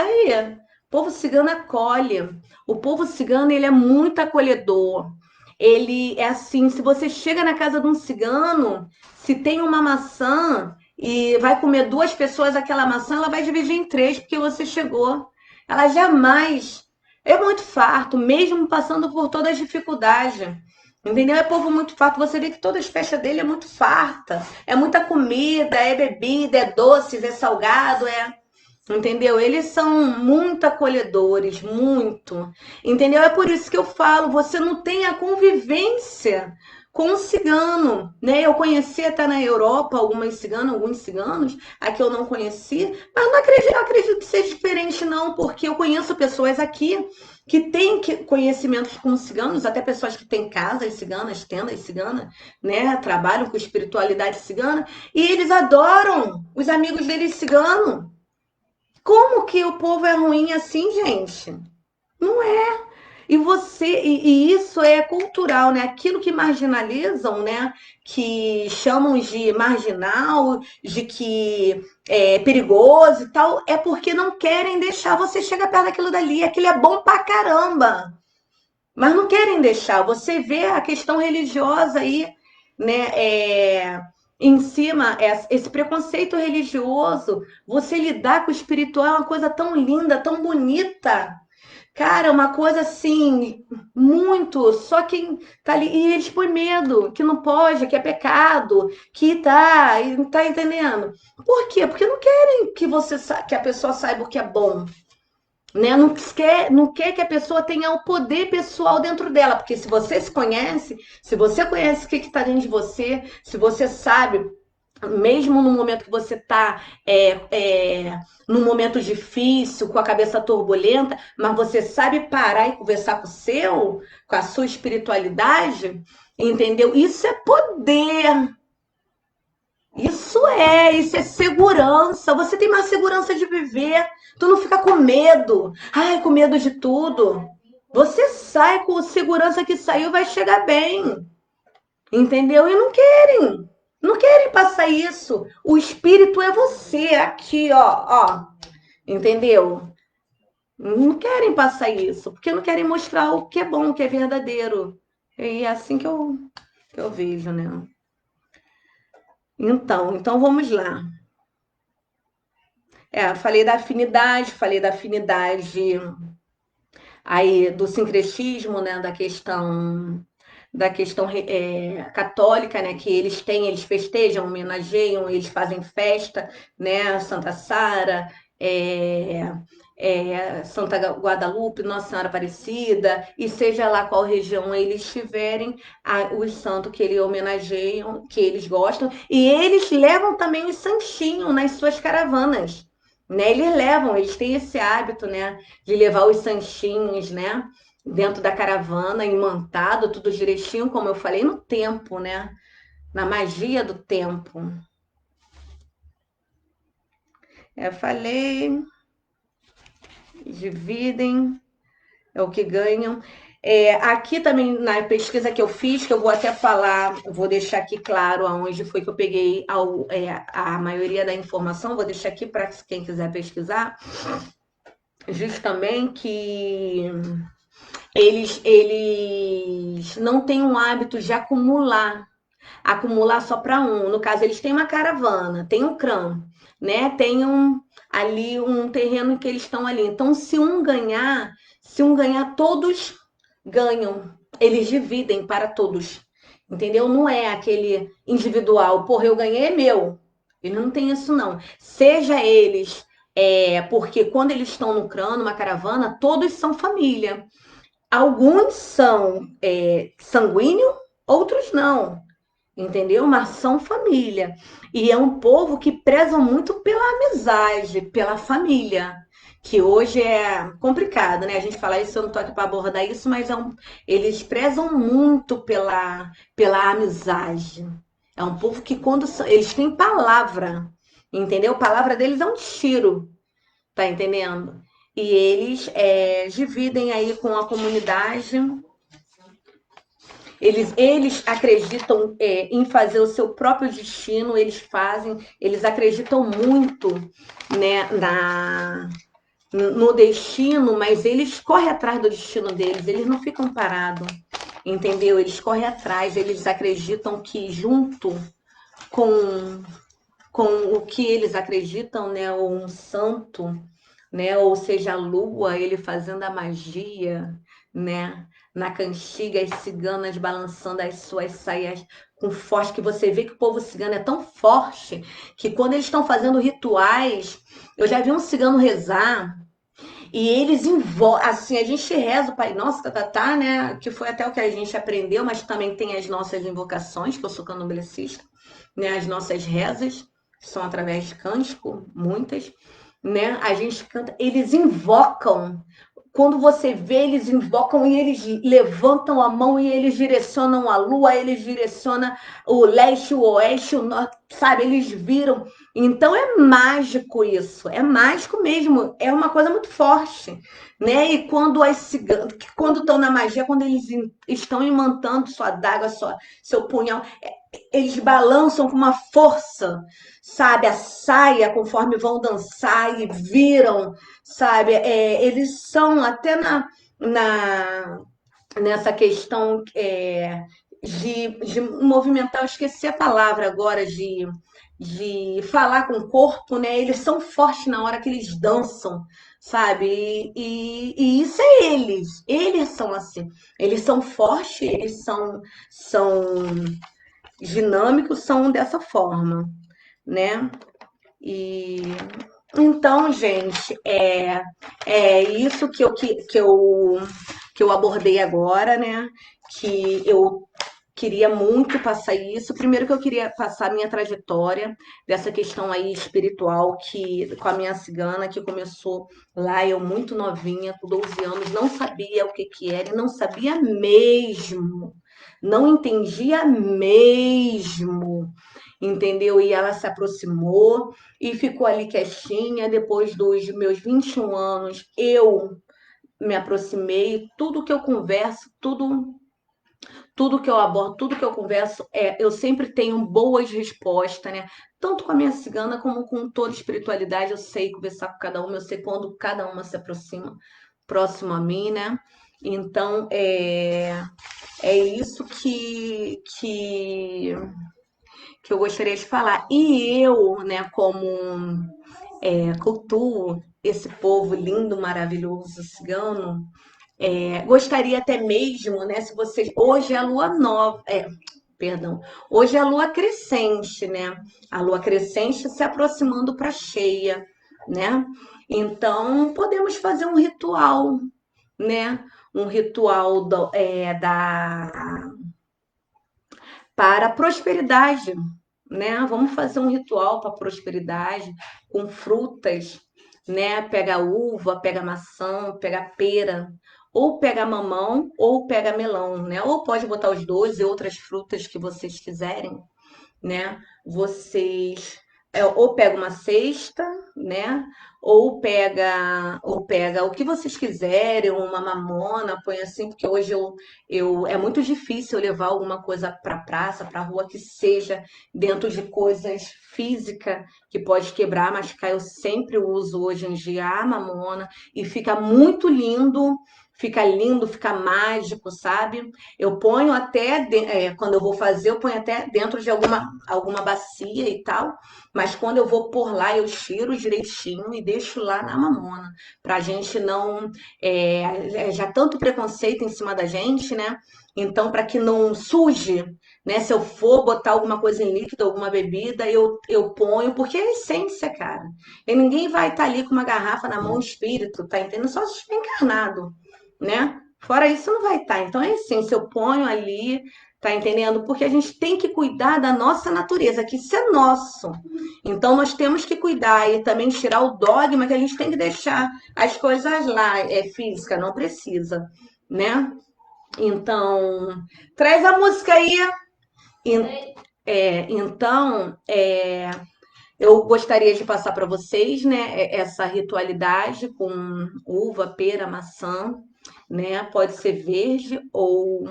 aí. O povo cigano acolhe. O povo cigano, ele é muito acolhedor. Ele é assim, se você chega na casa de um cigano, se tem uma maçã e vai comer duas pessoas aquela maçã, ela vai dividir em três porque você chegou. Ela jamais é muito farto, mesmo passando por todas as dificuldades. Entendeu? É povo muito farto. Você vê que todas as festas dele é muito farta. É muita comida, é bebida, é doces, é salgado, Entendeu? Eles são muito acolhedores, muito. Entendeu? É por isso que eu falo, você não tem a convivência com o cigano, né? Eu conheci até na Europa alguns ciganos, aqui eu não conheci, mas não acredito, acredito que seja diferente não, porque eu conheço pessoas aqui que têm conhecimentos com ciganos, até pessoas que têm casas ciganas, tendas ciganas, né? Trabalham com espiritualidade cigana, e eles adoram os amigos deles ciganos. Como que o povo é ruim assim, gente? Não é. E isso é cultural, né? Aquilo que marginalizam, né? Que chamam de marginal, de que é perigoso e tal, é porque não querem deixar você chegar perto daquilo dali. Aquilo é bom pra caramba. Mas não querem deixar. Você vê a questão religiosa aí, né? Em cima, esse preconceito religioso, você lidar com o espiritual é uma coisa tão linda, tão bonita. Cara, uma coisa assim, muito. Só quem tá ali. E eles põem medo, que não pode, que é pecado, tá entendendo? Por quê? Porque não querem que a pessoa saiba o que é bom, né? Não quer que a pessoa tenha o poder pessoal dentro dela, porque se você se conhece, se você conhece o que está dentro de você, se você sabe, mesmo no momento que você está num momento difícil, com a cabeça turbulenta, mas você sabe parar e conversar com a sua espiritualidade, entendeu? Isso é poder. Isso é segurança. Você tem mais segurança de viver. Tu não fica com medo. Ai, com medo de tudo. Você sai com segurança que saiu, vai chegar bem. Entendeu? E não querem. Não querem passar isso. O espírito é você, aqui, ó. Entendeu? Não querem passar isso, porque não querem mostrar o que é bom, o que é verdadeiro. E é assim que eu vejo, né? Então vamos lá. Falei da afinidade aí do sincretismo, né, da questão católica, né, que eles festejam, homenageiam, eles fazem festa, né, Santa Sara, é, Santa Guadalupe, Nossa Senhora Aparecida, e seja lá qual região eles estiverem, os santos que eles homenageiam, que eles gostam, e eles levam também os santinhos nas suas caravanas. Né, eles têm esse hábito, né, de levar os santinhos, né, dentro da caravana, imantado, tudo direitinho, como eu falei, no tempo, né, na magia do tempo. Falei, dividem, é o que ganham. Aqui também, na pesquisa que eu fiz, que eu vou até falar, vou deixar aqui claro aonde foi que eu peguei a maioria da informação, vou deixar aqui para quem quiser pesquisar, diz também que eles não têm um hábito de acumular só para um. No caso, eles têm uma caravana, tem um CRAM, né? Tem ali um terreno em que eles estão ali. Então, se um ganhar, todos ganham. Eles dividem para todos. Entendeu? Não é aquele individual, porra, eu ganhei, é meu. Ele não tem isso, não. Seja eles, porque quando eles estão no CRAM, numa caravana, todos são família. Alguns são sanguíneos, outros não, entendeu? Mas são família. E é um povo que preza muito pela amizade, pela família. que hoje é complicado, né? A gente falar isso, eu não tô aqui para abordar isso, mas eles prezam muito pela amizade. É um povo que eles têm palavra, entendeu? A palavra deles é um tiro, tá entendendo? E eles dividem aí com a comunidade. Eles acreditam em fazer o seu próprio destino, eles acreditam muito, né, no destino, mas eles correm atrás do destino deles, eles não ficam parados, entendeu? Eles correm atrás, eles acreditam que junto com, com o que eles acreditam, né, um santo, né, ou seja, a lua, ele fazendo a magia, né, na cantiga, as ciganas balançando as suas saias com forte, que você vê que o povo cigano é tão forte que quando eles estão fazendo rituais, eu já vi um cigano rezar e eles invocam, assim, a gente reza o Pai Nosso, tá, né? Que foi até o que a gente aprendeu, mas também tem as nossas invocações, que eu sou candomblessista, né? As nossas rezas, que são através de cântico, muitas, né? A gente canta, eles invocam. Quando você vê, eles invocam e eles levantam a mão e eles direcionam a lua, eles direcionam o leste, o oeste, o norte, sabe? Eles viram. Então é mágico isso, é mágico mesmo, é uma coisa muito forte, né? E quando as ciganas, quando estão na magia, quando eles estão imantando sua adaga, seu punhal, eles balançam com uma força, sabe? A saia, conforme vão dançar e viram, sabe? Eles são até nessa questão de movimentar, eu esqueci a palavra agora, de falar com o corpo, né? Eles são fortes na hora que eles dançam, sabe? E isso é eles são assim, eles são fortes, eles são dinâmicos, são dessa forma, né? E então, gente, é isso que eu abordei agora, né? Que eu queria muito passar isso. Primeiro que eu queria passar a minha trajetória dessa questão aí espiritual que com a minha cigana que começou lá eu muito novinha, com 12 anos, não sabia o que que era, e não sabia mesmo. Não entendia mesmo, entendeu? E ela se aproximou e ficou ali quietinha. Depois dos meus 21 anos, eu me aproximei. Tudo que eu converso, tudo que eu abordo, tudo que eu converso, eu sempre tenho boas respostas, né? Tanto com a minha cigana como com toda espiritualidade, eu sei conversar com cada uma, eu sei quando cada uma se aproxima próximo a mim, né? Então, é isso que eu gostaria de falar. E eu, né, como cultuo esse povo lindo, maravilhoso, cigano, gostaria até mesmo, né, se vocês... Hoje é a lua nova, perdão, hoje é a lua crescente, né? A lua crescente se aproximando para cheia, né? Então, podemos fazer um ritual, né? Um ritual para a prosperidade, né? Vamos fazer um ritual para a prosperidade com frutas, né? Pega uva, pega maçã, pega pera, ou pega mamão, ou pega melão, né? Ou pode botar os dois e outras frutas que vocês quiserem, né? Vocês ou pega uma cesta, né? Ou pega o que vocês quiserem, uma mamona, põe assim, porque hoje eu é muito difícil eu levar alguma coisa para praça, para rua que seja dentro de coisas físicas que pode quebrar, mas eu sempre uso hoje em dia a mamona e fica muito lindo, fica mágico, sabe? Eu ponho até, quando eu vou fazer, eu ponho até dentro de alguma bacia e tal, mas quando eu vou por lá, eu tiro direitinho e deixo lá na mamona, pra gente não. Já tanto preconceito em cima da gente, né? Então, para que não suje, né? Se eu for botar alguma coisa em líquido, alguma bebida, eu ponho, porque é essência, cara. E ninguém vai estar ali com uma garrafa na mão, espírito, tá entendendo? Só se estiver encarnado, né? Fora isso, não vai estar. Então, é essência. Eu ponho ali, Tá entendendo? Porque a gente tem que cuidar da nossa natureza, que isso é nosso. Então nós temos que cuidar e também tirar o dogma que a gente tem que deixar as coisas lá. É física, não precisa, né? Então, traz a música aí. Eu gostaria de passar para vocês, né, essa ritualidade com uva, pera, maçã, né? Pode ser verde ou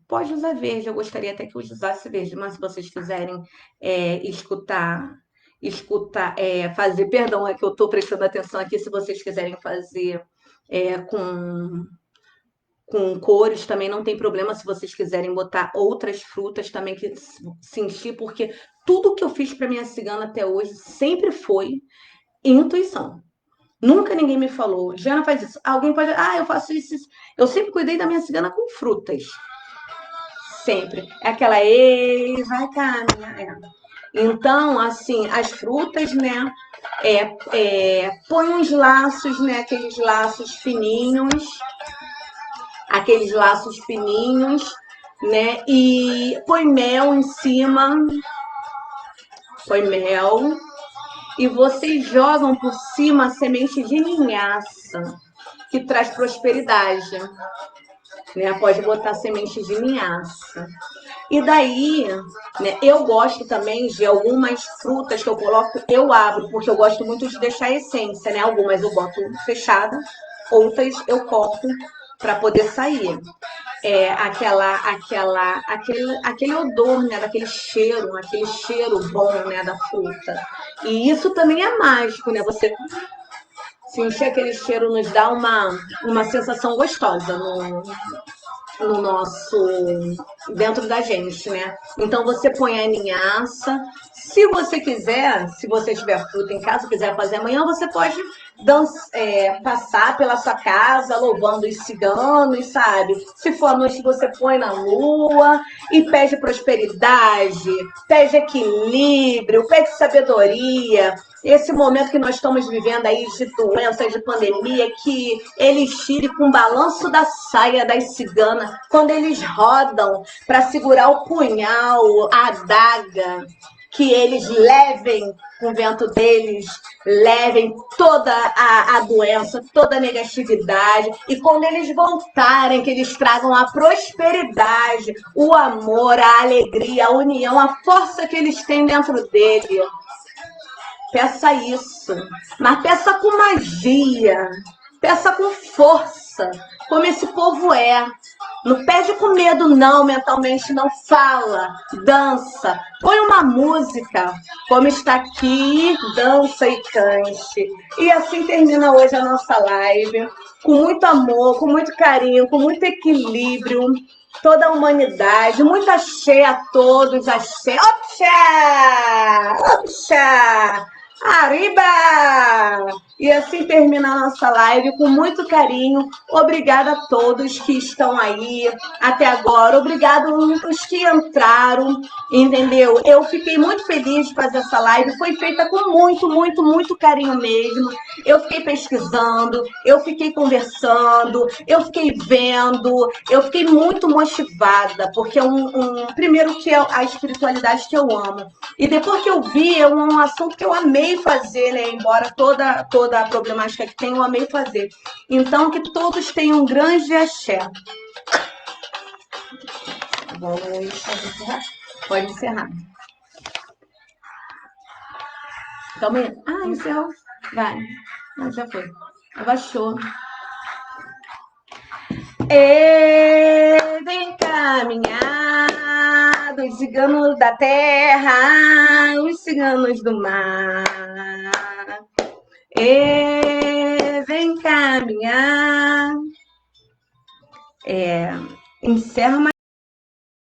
pode usar verde. Eu gostaria até que usasse verde, mas se vocês quiserem fazer, perdão, é que eu estou prestando atenção aqui. Se vocês quiserem fazer com cores também não tem problema, se vocês quiserem botar outras frutas também que sentir, porque tudo que eu fiz para minha cigana até hoje sempre foi intuição. Nunca ninguém me falou, Jana faz isso. Alguém pode, eu faço isso, isso. Eu sempre cuidei da minha cigana com frutas. Sempre. É aquela, ei, vai caminhar. Então, assim, as frutas, né? Põe uns laços, né? Aqueles laços fininhos, né? E põe mel em cima, põe mel, e vocês jogam por cima a semente de linhaça, que traz prosperidade, né? Pode botar semente de linhaça. E daí, né, eu gosto também de algumas frutas que eu coloco, eu abro, porque eu gosto muito de deixar a essência, né? Algumas eu boto fechada, outras eu corto para poder sair. Aquele odor, né, aquele cheiro bom, né, da fruta. E isso também é mágico, né? Você sentir aquele cheiro nos dá uma sensação gostosa no nosso, dentro da gente, né? Então você põe a linhaça. Se você quiser, se você tiver fruta em casa, quiser fazer amanhã, você pode passar pela sua casa louvando os ciganos, sabe? Se for à noite, você põe na lua e pede prosperidade, pede equilíbrio, pede sabedoria. Esse momento que nós estamos vivendo aí de doença, de pandemia, que eles tirem com o balanço da saia das ciganas, quando eles rodam para segurar o punhal, a adaga, que eles levem com o vento deles, levem toda a doença, toda a negatividade, e quando eles voltarem, que eles tragam a prosperidade, o amor, a alegria, a união, a força que eles têm dentro dele. Peça isso, mas peça com magia, peça com força, como esse povo é. Não pede com medo, não, mentalmente, não fala, dança, põe uma música, como está aqui, dança e cante. E assim termina hoje a nossa live, com muito amor, com muito carinho, com muito equilíbrio, toda a humanidade, muito axé a todos, axé, oxa, oxa, arriba! E assim termina a nossa live com muito carinho. Obrigada a todos que estão aí até agora. Obrigado os que entraram, entendeu? Eu fiquei muito feliz de fazer essa live. Foi feita com muito, muito, muito carinho mesmo. Eu fiquei pesquisando, eu fiquei conversando, eu fiquei vendo, eu fiquei muito motivada, porque primeiro que é a espiritualidade que eu amo. E depois que eu vi, é um assunto que eu amei fazer, né? Embora toda a problemática que tem, eu amei fazer. Então, que todos tenham um grande axé. Vamos encerrar? Pode encerrar. Calma aí. Encerrou. Vai. Já foi. Abaixou. Vem caminhar dos ciganos da terra, os ciganos do mar. Vem caminhar. Encerra mais.